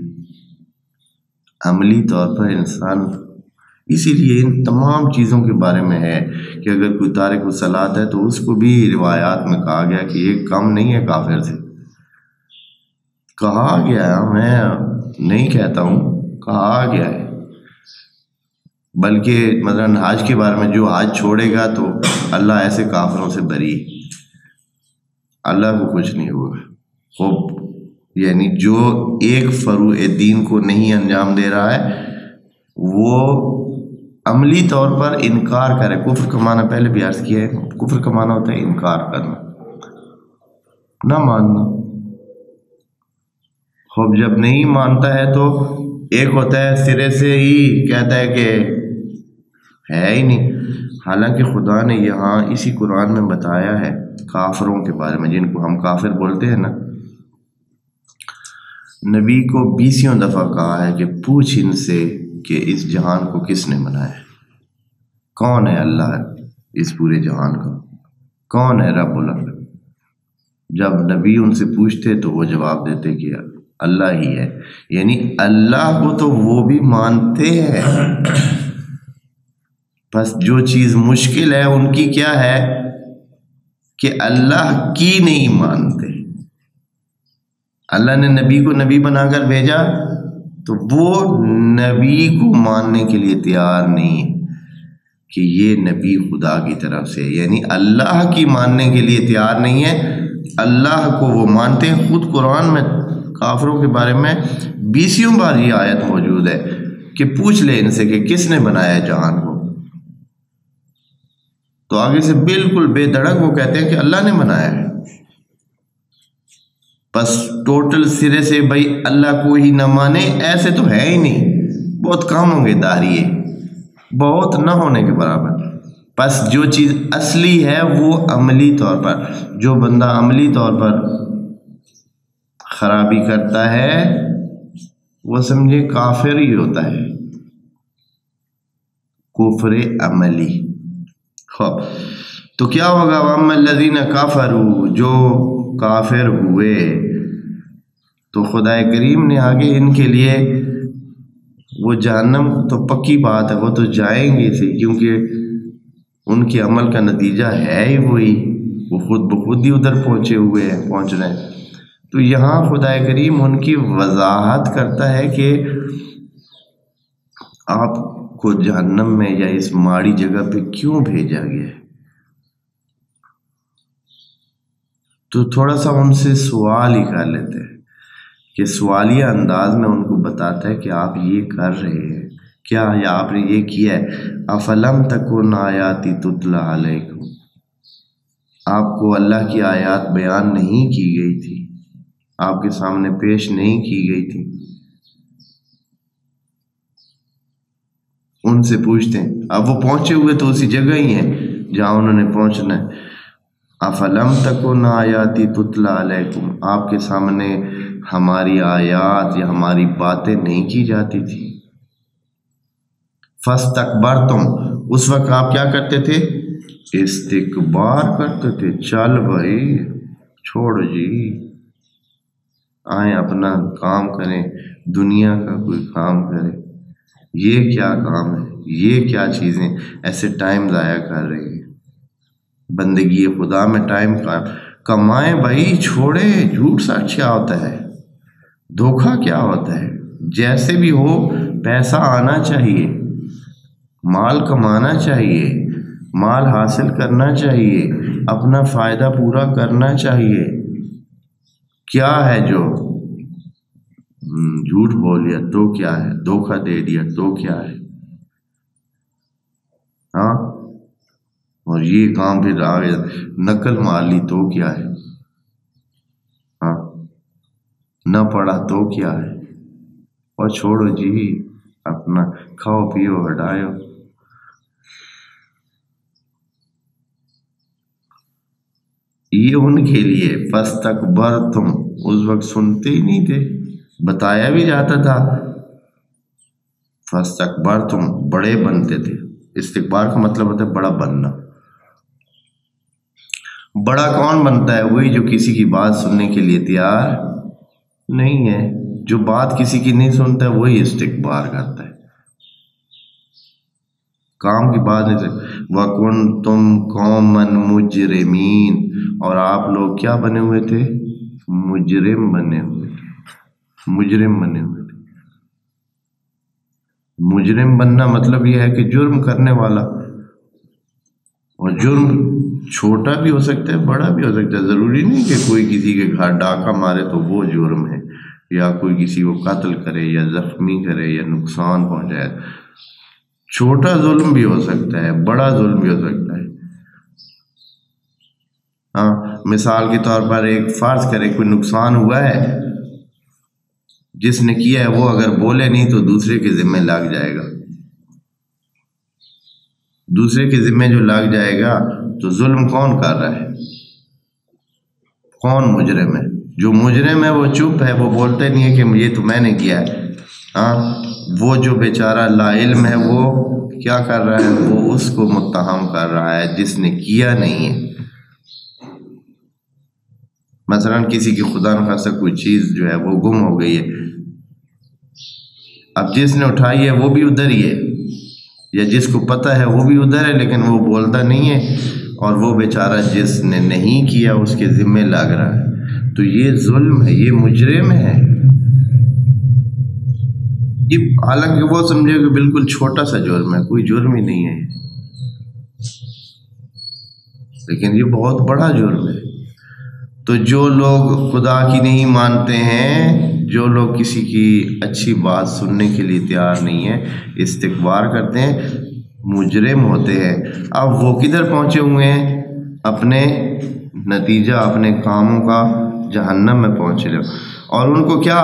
عملی طور پر انسان۔ اسی لیے ان تمام چیزوں کے بارے میں ہے کہ اگر کوئی تارک الصلاۃ ہے تو اس کو بھی روایات میں کہا گیا کہ یہ کم نہیں ہے کافر سے، کہا گیا ہے، میں نہیں کہتا ہوں، کہا گیا ہے۔ بلکہ مثلا حج کے بارے میں جو حج چھوڑے گا تو اللہ ایسے کافروں سے بری، اللہ کو کچھ نہیں ہوگا۔ خوب یعنی جو ایک فروع دین کو نہیں انجام دے رہا ہے وہ عملی طور پر انکار کرے۔ کفر کا معنی پہلے بھی عرض کیا ہے، کفر کا معنی ہوتا ہے انکار کرنا، نہ ماننا۔ خوب جب نہیں مانتا ہے تو ایک ہوتا ہے سرے سے ہی کہتا ہے کہ ہے ہی نہیں، حالانکہ خدا نے یہاں اسی قرآن میں بتایا ہے کافروں کے بارے میں، جن کو ہم کافر بولتے ہیں نا، نبی کو 20 دفعہ کہا ہے کہ پوچھ ان سے کہ اس جہان کو کس نے بنایا ہے، کون ہے اللہ اس پورے جہان کا، کون ہے رب العالمین۔ جب نبی ان سے پوچھتے تو وہ جواب دیتے کہ اللہ ہی ہے، یعنی اللہ کو تو وہ بھی مانتے ہیں، بس جو چیز مشکل ہے ان کی کیا ہے کہ اللہ کی نہیں مانتے۔ اللہ نے نبی کو نبی بنا کر بھیجا تو وہ نبی کو ماننے کے لیے تیار نہیں ہے کہ یہ نبی خدا کی طرف سے، یعنی اللہ کی ماننے کے لیے تیار نہیں ہے، اللہ کو وہ مانتے ہیں۔ خود قرآن میں کافروں کے بارے میں 20 بار یہ آیت موجود ہے کہ پوچھ لے ان سے کہ کس نے بنایا جہان کو، تو آگے سے بالکل بے دھڑک وہ کہتے ہیں کہ اللہ نے بنایا ہے۔ بس ٹوٹل سرے سے بھائی اللہ کو ہی نہ مانے ایسے تو ہے ہی نہیں، بہت کم ہوں گے داریے، بہت نہ ہونے کے برابر۔ بس جو چیز اصلی ہے وہ عملی طور پر، جو بندہ عملی طور پر خرابی کرتا ہے وہ سمجھے کافر ہی ہوتا ہے، کفر عملی۔ خوب تو کیا ہوگا؟ وَأَمَّا الَّذِينَ كَفَرُوا، جو کافر ہوئے تو خدا کریم نے آگے ان کے لیے وہ جہنم تو پکی بات ہے، وہ تو جائیں گے تھے کیونکہ ان کے عمل کا نتیجہ ہے ہی وہی، وہ خود بخود ہی ادھر پہنچ رہے ہیں۔ تو یہاں خدا کریم ان کی وضاحت کرتا ہے کہ آپ کو جہنم میں یا اس ماڑی جگہ پہ کیوں بھیجا گیا ہے۔ تو تھوڑا سا ان سے سوال ہی کر لیتے ہیں کہ سوالیہ انداز میں ان کو بتاتا ہے کہ آپ یہ کر رہے ہیں کیا، یا آپ نے یہ کیا ہے۔ افلم تکن آیاتی تتلی علیکم، آپ کو اللہ کی آیات بیان نہیں کی گئی تھی، آپ کے سامنے پیش نہیں کی گئی تھی۔ ان سے پوچھتے ہیں، اب وہ پہنچے ہوئے تو اسی جگہ ہی ہیں جہاں انہوں نے پہنچنا ہے۔ افلم تکن آیاتی تتلی علیکم، آپ کے سامنے ہماری آیات یا ہماری باتیں نہیں کی جاتی تھی۔ فاستکبرتم، اس وقت آپ کیا کرتے تھے؟ استکبار کرتے تھے. چل بھائی چھوڑ جی، آئیں اپنا کام کریں، دنیا کا کوئی کام کریں. یہ کیا کام ہے، یہ کیا چیزیں ایسے ٹائم ضائع کر رہی ہیں. بندگی خدا میں ٹائم کمائیں بھائی، چھوڑے. جھوٹ سچ کیا ہوتا ہے، دھوکہ کیا ہوتا ہے. جیسے بھی ہو پیسہ آنا چاہیے، مال کمانا چاہیے، مال حاصل کرنا چاہیے، اپنا فائدہ پورا کرنا چاہیے. کیا ہے جو جھوٹ بول لیا تو کیا ہے، دھوکہ دے دیا تو کیا ہے. ہاں، اور یہ کام پھر آگے نقل مار لی تو کیا ہے. ہاں، نہ پڑھا تو کیا ہے. اور چھوڑو جی، اپنا کھاؤ پیو ہٹایو. یہ ان کے لیے فاستکبرتم، اس وقت سنتے ہی نہیں تھے، بتایا بھی جاتا تھا. فاستکبرتم، بڑے بنتے تھے. استکبار کا مطلب ہوتا ہے بڑا بننا. بڑا کون بنتا ہے؟ وہی جو کسی کی بات سننے کے لیے تیار نہیں ہے. جو بات کسی کی نہیں سنتا ہے وہی استکبار کرتا ہے، کام کی بات نہیں سنتا. وَكُنْتُمْ قَوْمًا مُجْرِمِينَ، اور آپ لوگ کیا بنے ہوئے تھے؟ مجرم بنے ہوئے تھے. مجرم بنے ہوئے تھے. مجرم بننا مطلب یہ ہے کہ جرم کرنے والا. اور جرم چھوٹا بھی ہو سکتا ہے، بڑا بھی ہو سکتا ہے. ضروری نہیں کہ کوئی کسی کے گھر ڈاکہ مارے تو وہ جرم ہے، یا کوئی کسی کو قتل کرے یا زخمی کرے یا نقصان پہنچائے. چھوٹا ظلم بھی ہو سکتا ہے، بڑا ظلم بھی ہو سکتا ہے. ہاں، مثال کے طور پر ایک فرض کرے کوئی نقصان ہوا ہے، جس نے کیا ہے وہ اگر بولے نہیں تو دوسرے کے ذمہ لگ جائے گا. دوسرے کے ذمہ جو لگ جائے گا تو ظلم کون کر رہا ہے؟ کون مجرم ہے؟ جو مجرم ہے وہ چپ ہے، وہ بولتے نہیں ہے کہ یہ تو میں نے کیا ہے. ہاں، وہ جو بیچارہ لا علم ہے وہ کیا کر رہا ہے؟ وہ اس کو متہم کر رہا ہے جس نے کیا نہیں ہے. مثلا کسی کی خدا نخواستہ کوئی چیز جو ہے وہ گم ہو گئی ہے، اب جس نے اٹھائی ہے وہ بھی ادھر ہی ہے، یا جس کو پتہ ہے وہ بھی ادھر ہے لیکن وہ بولتا نہیں ہے، اور وہ بیچارہ جس نے نہیں کیا اس کے ذمہ لگ رہا ہے. تو یہ ظلم ہے، یہ مجرم ہے. یہ حالانکہ وہ سمجھے کہ بالکل چھوٹا سا جرم ہے، کوئی جرم ہی نہیں ہے، لیکن یہ بہت بڑا جرم ہے. تو جو لوگ خدا کی نہیں مانتے ہیں، جو لوگ کسی کی اچھی بات سننے کے لیے تیار نہیں ہیں، استکبار کرتے ہیں، مجرم ہوتے ہیں. اب وہ کدھر پہنچے ہوئے ہیں؟ اپنے نتیجہ، اپنے کاموں کا جہنم میں پہنچے لوگ. اور ان کو کیا،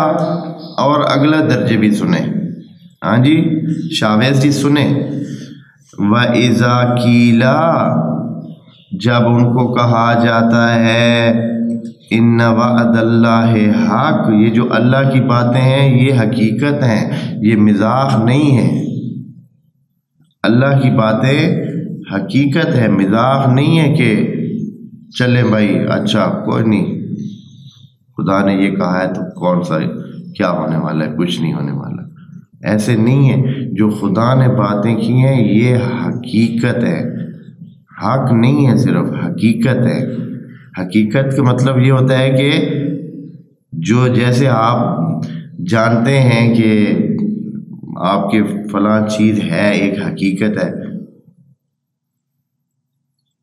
اور اگلا درجے بھی سنیں. ہاں جی، شاویز جی سنیں. وَإِذَا قِيلَ، جب ان کو کہا جاتا ہے ان وعد اللہ حق، یہ جو اللہ کی باتیں ہیں یہ حقیقت ہیں، یہ مزاح نہیں ہے. اللہ کی باتیں حقیقت ہے، مزاح نہیں ہے کہ چلے بھائی اچھا کوئی نہیں، خدا نے یہ کہا ہے تو کون سا کیا ہونے والا ہے، کچھ نہیں ہونے والا. ایسے نہیں ہے. جو خدا نے باتیں کی ہیں یہ حقیقت ہے، حق نہیں ہے، صرف حقیقت ہے. حقیقت کا مطلب یہ ہوتا ہے کہ جو جیسے آپ جانتے ہیں کہ آپ کے فلاں چیز ہے، ایک حقیقت ہے،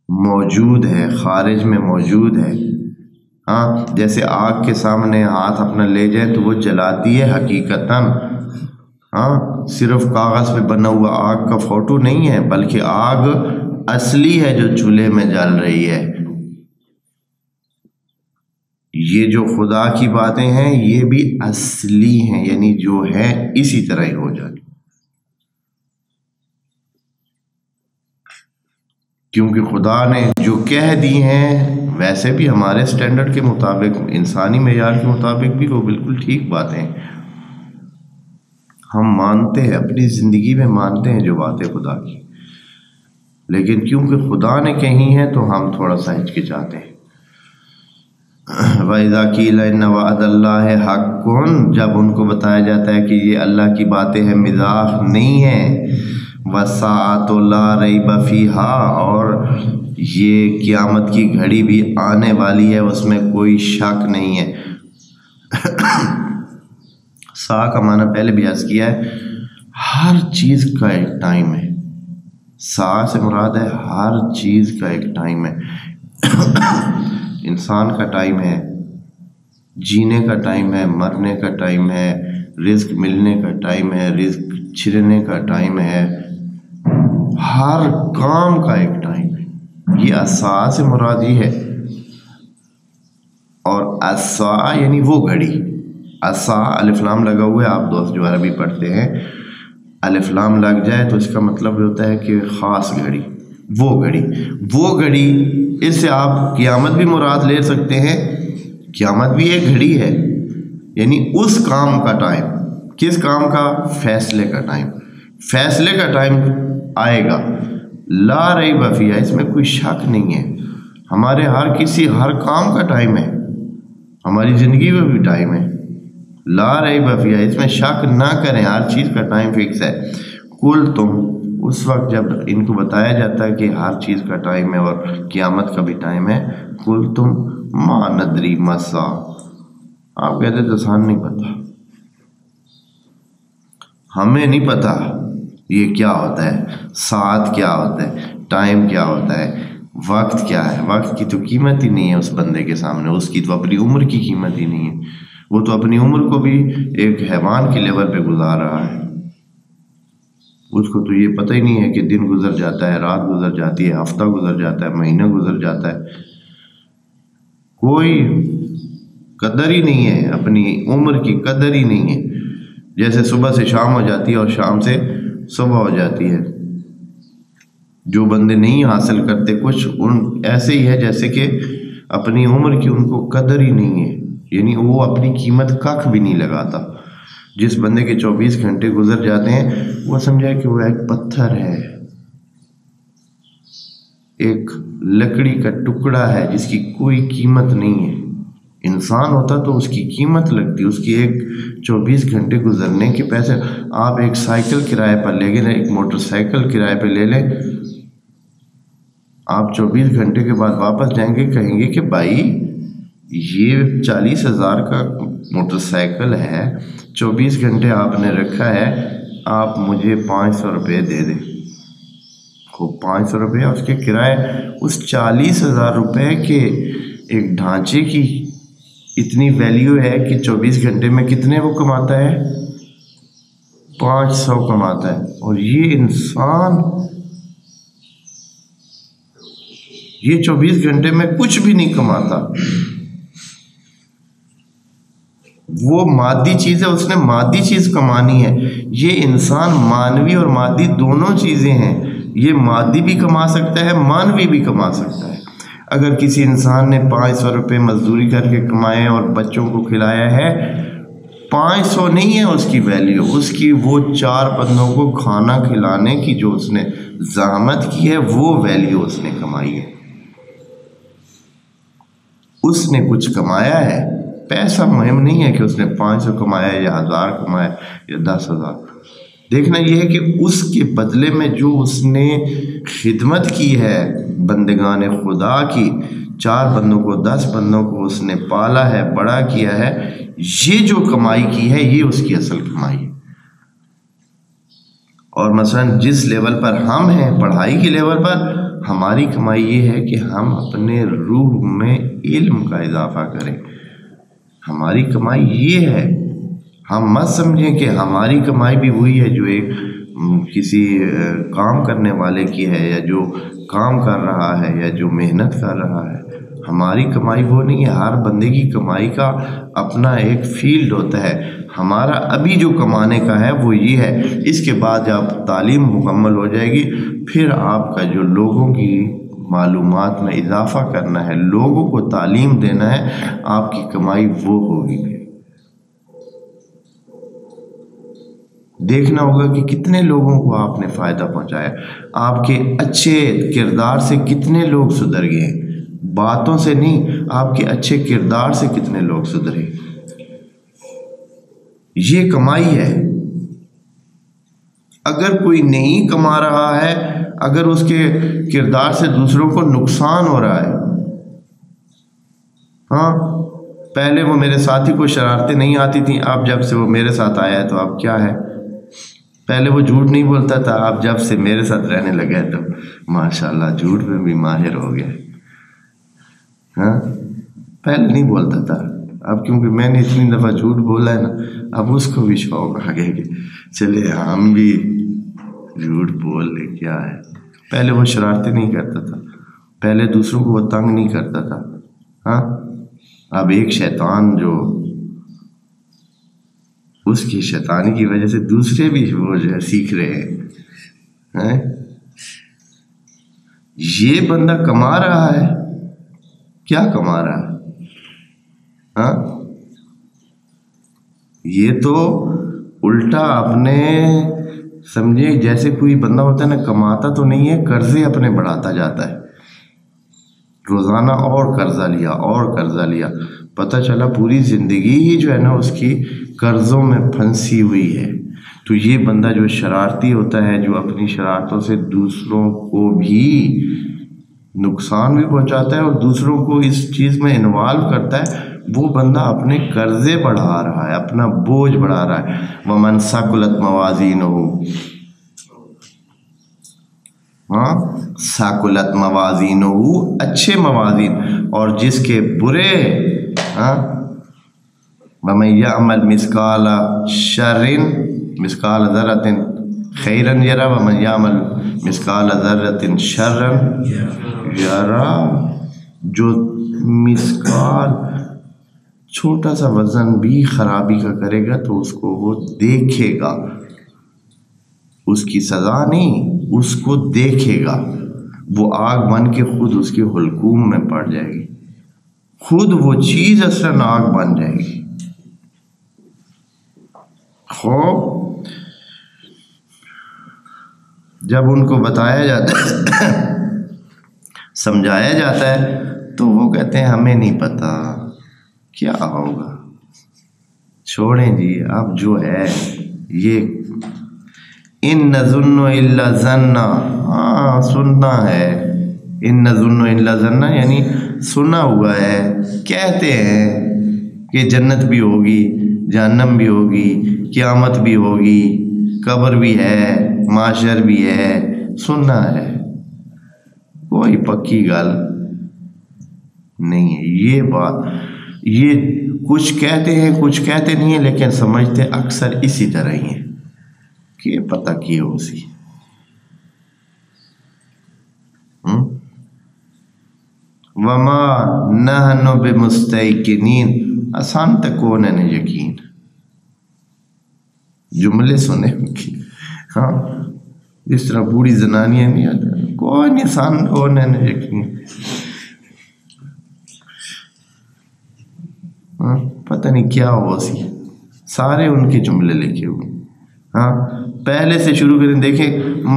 موجود ہے، خارج میں موجود ہے. ہاں، جیسے آگ کے سامنے ہاتھ اپنا لے جائے تو وہ جلاتی ہے حقیقتاً. ہاں، صرف کاغذ پہ بنا ہوا آگ کا فوٹو نہیں ہے، بلکہ آگ اصلی ہے جو چولہے میں جل رہی ہے. یہ جو خدا کی باتیں ہیں یہ بھی اصلی ہیں، یعنی جو ہے اسی طرح ہی ہو جاتی، کیونکہ خدا نے جو کہہ دی ہیں ویسے بھی ہمارے سٹینڈرڈ کے مطابق، انسانی معیار کے مطابق بھی وہ بالکل ٹھیک باتیں ہیں. ہم مانتے ہیں، اپنی زندگی میں مانتے ہیں جو باتیں خدا کی، لیکن کیونکہ خدا نے کہی ہیں تو ہم تھوڑا سا ہچکچاتے ہیں۔ وَإِذَا قِيلَ إِنَّ وَعْدَ اللَّهِ حَقٌّ، جب ان کو بتایا جاتا ہے کہ یہ اللہ کی باتیں ہیں، مزاح نہیں ہے، وَالسَّاعَةُ لَا رَيْبَ فِيهَا، اور یہ قیامت کی گھڑی بھی آنے والی ہے، اس میں کوئی شک نہیں ہے۔ سا کا معنی پہلے بھی عرض کیا ہے، ہر چیز کا ایک ٹائم ہے۔ سا سے مراد ہے ہر چیز کا ایک ٹائم ہے۔ انسان کا ٹائم ہے، جینے کا ٹائم ہے، مرنے کا ٹائم ہے، رزق ملنے کا ٹائم ہے، رزق چھرنے کا ٹائم ہے، ہر کام کا ایک ٹائم ہے۔ یہ الساعہ سے مراد یہ ہے، اور الساعہ یعنی وہ گھڑی۔ الساعہ الف لام لگا ہوا ہے، آپ دوست جو عربی پڑھتے ہیں الف لام لگ جائے تو اس کا مطلب ہوتا ہے کہ خاص گھڑی، وہ گھڑی، وہ گھڑی۔ اس سے آپ قیامت بھی مراد لے سکتے ہیں، قیامت بھی ایک گھڑی ہے، یعنی اس کام کا ٹائم۔ کس کام کا؟ فیصلے کا ٹائم۔ فیصلے کا ٹائم آئے گا، لا ریب فیہ، اس میں کوئی شک نہیں ہے۔ ہمارے ہر کام کا ٹائم ہے، ہماری زندگی میں بھی ٹائم ہے، لا ریب فیہ، اس میں شک نہ کریں، ہر چیز کا ٹائم فکس ہے۔ کل تم، اس وقت جب ان کو بتایا جاتا ہے کہ ہر چیز کا ٹائم ہے اور قیامت کا بھی ٹائم ہے، کل تم ما ندری ما الساعہ، آپ کہتے تو آسان نہیں پتا، ہمیں نہیں پتا یہ کیا ہوتا ہے، ساعت کیا ہوتا ہے، ٹائم کیا ہوتا ہے، وقت کیا ہے۔ وقت کی تو قیمت ہی نہیں ہے اس بندے کے سامنے، اس کی تو اپنی عمر کی قیمت ہی نہیں ہے، وہ تو اپنی عمر کو بھی ایک حیوان کے لیول پہ گزار رہا ہے، اس کو تو یہ پتہ ہی نہیں ہے کہ دن گزر جاتا ہے، رات گزر جاتی ہے، ہفتہ گزر جاتا ہے، مہینہ گزر جاتا ہے، کوئی قدر ہی نہیں ہے، اپنی عمر کی قدر ہی نہیں ہے۔ جیسے صبح سے شام ہو جاتی ہے اور شام سے صبح ہو جاتی ہے، جو بندے نہیں حاصل کرتے کچھ، ان ایسے ہی ہے جیسے کہ اپنی عمر کی ان کو قدر ہی نہیں ہے، یعنی وہ اپنی قیمت کخ بھی نہیں لگاتا۔ جس بندے کے 24 گھنٹے گزر جاتے ہیں وہ سمجھا کہ وہ ایک پتھر ہے، ایک لکڑی کا ٹکڑا ہے جس کی کوئی قیمت نہیں ہے۔ انسان ہوتا تو اس کی قیمت لگتی، اس کی ایک 24 گھنٹے گزرنے کے پیسے۔ آپ ایک سائیکل کرائے پر لے گئے، ایک موٹر سائیکل کرائے پہ لے لیں، آپ 24 گھنٹے کے بعد واپس جائیں گے، کہیں گے کہ بھائی یہ 40,000 کا موٹر سائیکل ہے، 24 گھنٹے آپ نے رکھا ہے، آپ مجھے 500 روپے دے دیں۔ خوب 500 روپے اس کے کرائے، اس 40,000 روپے کے ایک ڈھانچے کی اتنی ویلیو ہے کہ 24 گھنٹے میں کتنے وہ کماتا ہے؟ 500 کماتا ہے۔ اور یہ انسان یہ 24 گھنٹے میں کچھ بھی نہیں کماتا، وہ مادی چیز ہے، اس نے مادی چیز کمانی ہے۔ یہ انسان مانوی اور مادی دونوں چیزیں ہیں، یہ مادی بھی کما سکتا ہے، مانوی بھی کما سکتا ہے۔ اگر کسی انسان نے 500 روپے مزدوری کر کے کمائے اور بچوں کو کھلایا ہے، 500 نہیں ہے اس کی ویلیو، اس کی وہ 4 بندوں کو کھانا کھلانے کی جو اس نے زحمت کی ہے وہ ویلیو اس نے کمائی ہے، اس نے کچھ کمایا ہے۔ پیسہ مہم نہیں ہے کہ اس نے 500 کمایا یا 1000 کمایا یا 10,000۔ دیکھنا یہ ہے کہ اس کے بدلے میں جو اس نے خدمت کی ہے بندگان خدا کی، 4 بندوں کو 10 بندوں کو اس نے پالا ہے، بڑا کیا ہے، یہ جو کمائی کی ہے یہ اس کی اصل کمائی ہے۔ اور مثلا جس لیول پر ہم ہیں پڑھائی کے لیول پر، ہماری کمائی یہ ہے کہ ہم اپنے روح میں علم کا اضافہ کریں، ہماری کمائی یہ ہے۔ ہم مت سمجھیں کہ ہماری کمائی بھی وہی ہے جو ایک کسی کام کرنے والے کی ہے، یا جو کام کر رہا ہے، یا جو محنت کر رہا ہے۔ ہماری کمائی وہ نہیں ہے، ہر بندے کی کمائی کا اپنا ایک فیلڈ ہوتا ہے۔ ہمارا ابھی جو کمانے کا ہے وہ یہ ہے، اس کے بعد جب تعلیم مکمل ہو جائے گی پھر آپ کا جو لوگوں کی معلومات میں اضافہ کرنا ہے، لوگوں کو تعلیم دینا ہے، آپ کی کمائی وہ ہوگی۔ دیکھنا ہوگا کہ کتنے لوگوں کو آپ نے فائدہ پہنچایا، آپ کے اچھے کردار سے کتنے لوگ سدھر گئے، باتوں سے نہیں، آپ کے اچھے کردار سے کتنے لوگ سدھرے۔ یہ کمائی ہے۔ اگر کوئی نہیں کما رہا ہے، اگر اس کے کردار سے دوسروں کو نقصان ہو رہا ہے، ہاں پہلے وہ میرے ساتھی کو شرارتیں نہیں آتی تھیں، اب جب سے وہ میرے ساتھ آیا ہے تو اب کیا ہے، پہلے وہ جھوٹ نہیں بولتا تھا، اب جب سے میرے ساتھ رہنے لگا ہے تو ماشاءاللہ جھوٹ میں بھی ماہر ہو گیا۔ ہاں پہلے نہیں بولتا تھا، اب کیونکہ میں نے اتنی دفعہ جھوٹ بولا ہے نا، اب اس کو بھی شوق آ گیا کہ چلے ہم بھی جھوٹ بول لے، کیا ہے۔ پہلے وہ شرارتیں نہیں کرتا تھا، پہلے دوسروں کو وہ تنگ نہیں کرتا تھا، ہاں اب ایک شیطان جو اس کی شیطانی کی وجہ سے دوسرے بھی وہ جو ہے سیکھ رہے ہیں۔ یہ بندہ کما رہا ہے، کیا کما رہا ہے؟ ہاں یہ تو الٹا اپنے سمجھے، جیسے کوئی بندہ ہوتا ہے نا، کماتا تو نہیں ہے، قرضے اپنے بڑھاتا جاتا ہے، روزانہ اور قرضہ لیا اور قرضہ لیا، پتہ چلا پوری زندگی ہی جو ہے نا اس کی قرضوں میں پھنسی ہوئی ہے۔ تو یہ بندہ جو شرارتی ہوتا ہے، جو اپنی شرارتوں سے دوسروں کو بھی نقصان بھی پہنچاتا ہے اور دوسروں کو اس چیز میں انوالو کرتا ہے، وہ بندہ اپنے قرضے بڑھا رہا ہے، اپنا بوجھ بڑھا رہا ہے۔ وَمَنْ ثَقُلَتْ مَوَازِينُهُ، ہاں ثَقُلَتْ مَوَازِينُهُ، اچھے موازین، اور جس کے برے، ہاں وَمَنْ يَعْمَلْ مِثْقَالَ شَرٍ مِثْقَالَ ذَرَّةٍ خَيْرًا يَرَهُ وَمَنْ يَعْمَلْ مِثْقَالَ ذَرَّةٍ شَرًّا يَرَهُ، جو مثقال چھوٹا سا وزن بھی خرابی کا کرے گا تو اس کو وہ دیکھے گا، اس کی سزا نہیں، اس کو دیکھے گا، وہ آگ بن کے خود اس کے حلقوم میں پڑ جائے گی، خود وہ چیز اصلاً آگ بن جائے گی۔ خوب جب ان کو بتایا جاتا ہے، سمجھایا جاتا ہے، تو وہ کہتے ہیں ہمیں نہیں پتہ کیا ہوگا، چھوڑیں جی اب جو ہے یہ ان نظن الا ظنا، ہاں سننا ہے، ان نظن الا ظنا یعنی سنا ہوا ہے، کہتے ہیں کہ جنت بھی ہوگی، جہنم بھی ہوگی، قیامت بھی ہوگی، قبر بھی ہے، معاشر بھی ہے، سننا ہے، کوئی پکی گل نہیں ہے۔ یہ بات، یہ کچھ کہتے ہیں کچھ کہتے نہیں ہیں، لیکن سمجھتے اکثر اسی طرح ہی ہیں کہ پتہ کی ہو سی۔ وما نحن بمستيقنين، آسان تک کون ہے یقین، جملے سنے ہاں اس طرح بوڑھی زنانیاں نہیں آتی، کوئی آسان کون ہے یقین، پتہ نہیں کیا ہو سی، سارے ان کے جملے لکھے ہوئے، ہاں پہلے سے شروع کریں، دیکھیں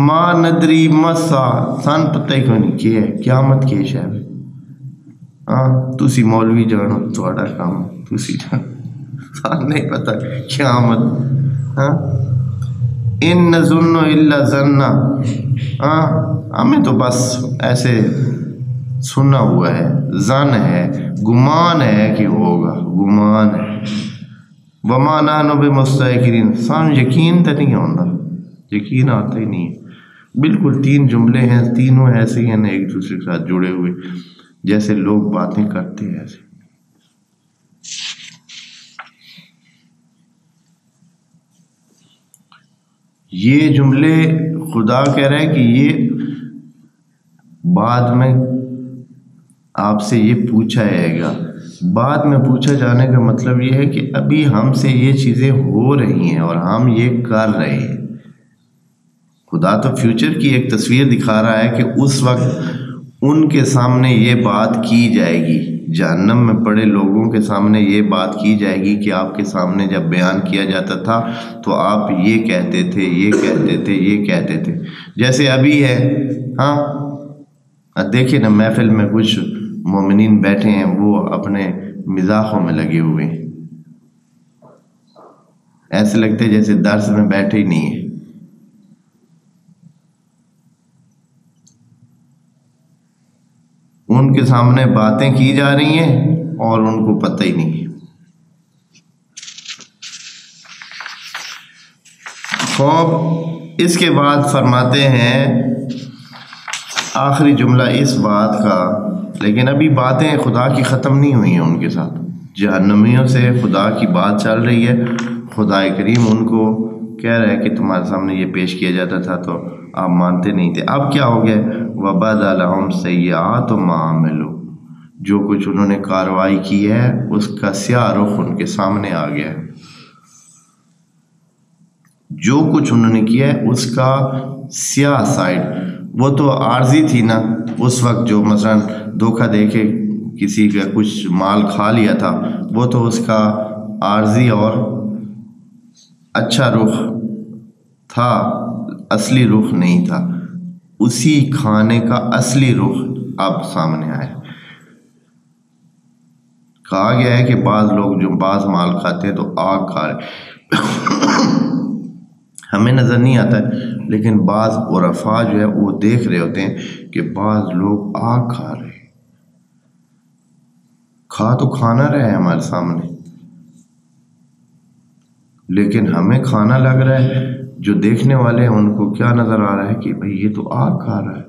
ما ندری مسا، سان پتہ ہی نہیں کیا ہے قیامت کی شاید، ہاں تسی مولوی جانو تھوڑا کام، تسی جانو، سان نہیں پتہ قیامت، ہاں ان نظن الا ظنا، ہاں ہمیں تو بس ایسے سنا ہوا ہے، ظن ہے، گمان ہے کہ ہوگا، گمان ہے۔ وما نحن بمستيقنين، سان یقین تو نہیں آتا، یقین آتا ہی نہیں ہے۔ بالکل تین جملے ہیں، تینوں ایسے ہیں ایک دوسرے کے ساتھ جڑے ہوئے، جیسے لوگ باتیں کرتے ہیں ایسے۔ یہ جملے خدا کہہ رہا ہے کہ یہ بعد میں آپ سے یہ پوچھا جائے گا، بعد میں پوچھا جانے کا مطلب یہ ہے کہ ابھی ہم سے یہ چیزیں ہو رہی ہیں اور ہم یہ کر رہے ہیں۔ خدا تو فیوچر کی ایک تصویر دکھا رہا ہے کہ اس وقت ان کے سامنے یہ بات کی جائے گی، جہنم میں پڑے لوگوں کے سامنے یہ بات کی جائے گی کہ آپ کے سامنے جب بیان کیا جاتا تھا تو آپ یہ کہتے تھے، یہ کہتے تھے، یہ کہتے تھے، جیسے ابھی ہے۔ ہاں دیکھیں نا، محفل میں کچھ مومنین بیٹھے ہیں، وہ اپنے مزاحوں میں لگے ہوئے ہیں، ایسے لگتے جیسے درس میں بیٹھے ہی نہیں ہیں۔ ان کے سامنے باتیں کی جا رہی ہیں اور ان کو پتہ ہی نہیں ہے۔ خوب اس کے بعد فرماتے ہیں آخری جملہ اس بات کا، لیکن ابھی باتیں خدا کی ختم نہیں ہوئی ہیں ان کے ساتھ، جہنمیوں سے خدا کی بات چل رہی ہے۔ خدا کریم ان کو کہہ رہا ہے کہ تمہارے سامنے یہ پیش کیا جاتا تھا تو آپ مانتے نہیں تھے، اب کیا ہو گیا؟ وَبَدَا لَهُمْ سَيِّئَاتُ مَا عَمِلُوا، جو کچھ انہوں نے کارروائی کی ہے اس کا سیاہ رخ ان کے سامنے آ گیا ہے۔ جو کچھ انہوں نے کیا ہے اس کا سیاہ سائڈ، وہ تو عارضی تھی نا اس وقت، جو مثلا دھوکہ دے کے کسی کا کچھ مال کھا لیا تھا، وہ تو اس کا عارضی اور اچھا رخ تھا، اصلی رخ نہیں تھا۔ اسی کھانے کا اصلی رخ اب سامنے آیا۔ کہا گیا ہے کہ بعض لوگ جو بعض مال کھاتے ہیں تو آگ کھا رہے، ہمیں نظر نہیں آتا ہے، لیکن بعض عرفاء جو ہے وہ دیکھ رہے ہوتے ہیں کہ بعض لوگ آگ کھا رہے ہیں۔ کھا تو کھانا رہے ہیں ہمارے سامنے، لیکن ہمیں کھانا لگ رہا ہے، جو دیکھنے والے ہیں ان کو کیا نظر آ رہا ہے کہ بھئی یہ تو آگ کھا رہا ہے،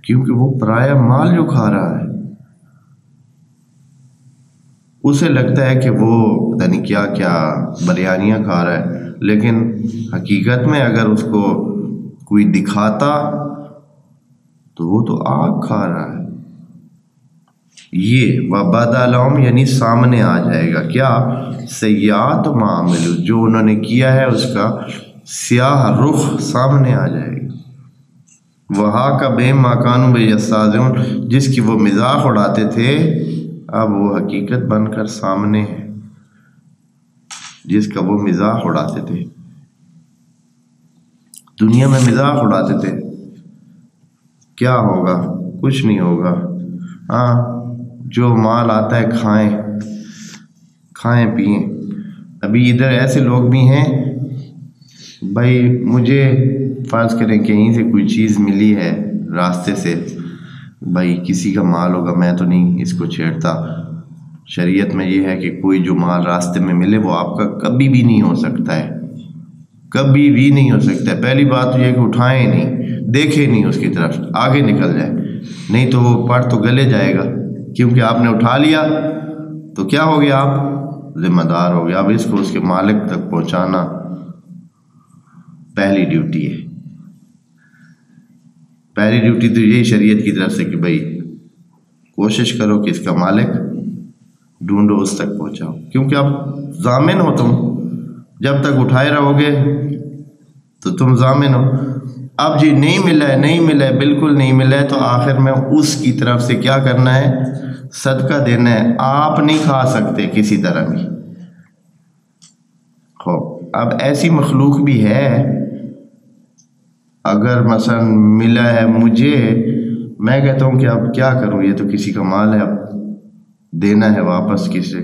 کیونکہ وہ پرایا مال جو کھا رہا ہے اسے لگتا ہے کہ وہ پتہ نہیں کیا کیا بریانیاں کھا رہا ہے، لیکن حقیقت میں اگر اس کو کوئی دکھاتا تو وہ تو آگ کھا رہا ہے۔ یہ وَبَدَا لَهُمْ یعنی سامنے آ جائے گا کیا؟ سیئات مَا عَمِلُوا، جو انہوں نے کیا ہے اس کا سیاہ رخ سامنے آ جائے گا۔ وَحَاقَ بِهِم مَا كَانُوا بِهِ يَسْتَهْزِئُونَ، جس کی وہ مذاق اڑاتے تھے اب وہ حقیقت بن کر سامنے ہے، جس کا وہ مذاق اڑاتے تھے، دنیا میں مذاق اڑاتے تھے، کیا ہوگا؟ کچھ نہیں ہوگا، ہاں جو مال آتا ہے کھائیں کھائیں پئیں۔ ابھی ادھر ایسے لوگ بھی ہیں، بھائی مجھے فرض کریں کہیں سے کوئی چیز ملی ہے راستے سے، بھائی کسی کا مال ہوگا، میں تو نہیں اس کو چھیڑتا۔ شریعت میں یہ ہے کہ کوئی جو مال راستے میں ملے وہ آپ کا کبھی بھی نہیں ہو سکتا ہے، کبھی بھی نہیں ہو سکتا ہے۔ پہلی بات تو یہ کہ اٹھائیں نہیں، دیکھیں نہیں اس کی طرف، آگے نکل جائیں، نہیں تو وہ پڑ تو گلے جائے گا، کیونکہ آپ نے اٹھا لیا تو کیا ہو گیا؟ آپ ذمہ دار ہو گیا۔ اب اس کو اس کے مالک تک پہنچانا پہلی ڈیوٹی ہے، پہلی ڈیوٹی تو یہی شریعت کی طرف سے کہ بھائی کوشش کرو کہ اس کا مالک ڈھونڈو، اس تک پہنچاؤ، کیونکہ اب ضامن ہو تم، جب تک اٹھائے رہو گے تو تم ضامن ہو۔ اب جی نہیں ملا ہے، نہیں ملا ہے، بالکل نہیں ملا ہے، تو آخر میں اس کی طرف سے کیا کرنا ہے؟ صدقہ دینا ہے، آپ نہیں کھا سکتے کسی طرح بھی۔ اب ایسی مخلوق بھی ہے، اگر مثلا ملا ہے مجھے، میں کہتا ہوں کہ اب کیا کروں، یہ تو کسی کا مال ہے، اب دینا ہے واپس کسے۔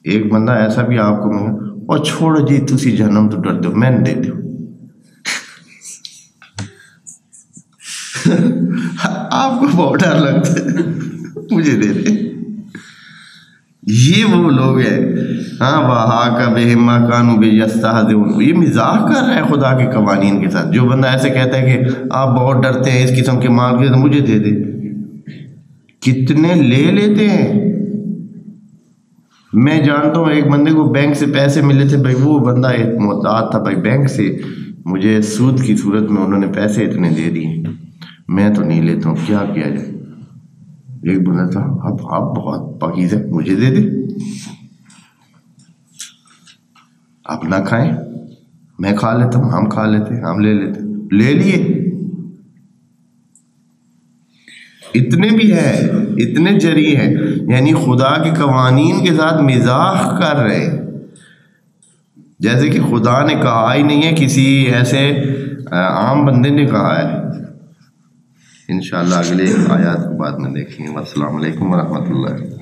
ایک بندہ ایسا بھی آپ کو مانگا، اور چھوڑو جی تسی جہنم تو ڈر دو، میں نے دے دوں، آپ کو بہت ڈر لگتا ہے، مجھے دے دے۔ یہ وہ لوگ ہیں، ہاں وَحَاقَ بِهِم مَا كَانُوا بِهِ يَسْتَهْزِئُونَ، یہ مزاح کر رہا ہے خدا کے قوانین کے ساتھ۔ جو بندہ ایسے کہتا ہے کہ آپ بہت ڈرتے ہیں اس قسم کے مال کے، تو مجھے دے دے، کتنے لے لیتے ہیں۔ میں جانتا ہوں ایک بندے کو بینک سے پیسے ملے تھے، بھائی وہ بندہ ایک محتاط تھا، بھائی بینک سے مجھے سود کی صورت میں انہوں نے پیسے اتنے دے دیے، میں تو نہیں لیتا ہوں، کیا کیا جائے۔ ایک بندہ تھا، اب آپ بہت پاکیزہ ہے، مجھے دے دے، آپ نہ کھائیں، میں کھا لیتا ہوں، ہم کھا لیتے، ہم لے لیتے، لے لیے۔ اتنے بھی ہیں، اتنے جری ہیں، یعنی خدا کے قوانین کے ساتھ مزاح کر رہے ہیں، جیسے کہ خدا نے کہا ہی نہیں ہے، کسی ایسے عام بندے نے کہا ہے۔ انشاءاللہ اگلے آیات کو بعد میں دیکھیں گے۔ السلام علیکم ورحمۃ اللہ۔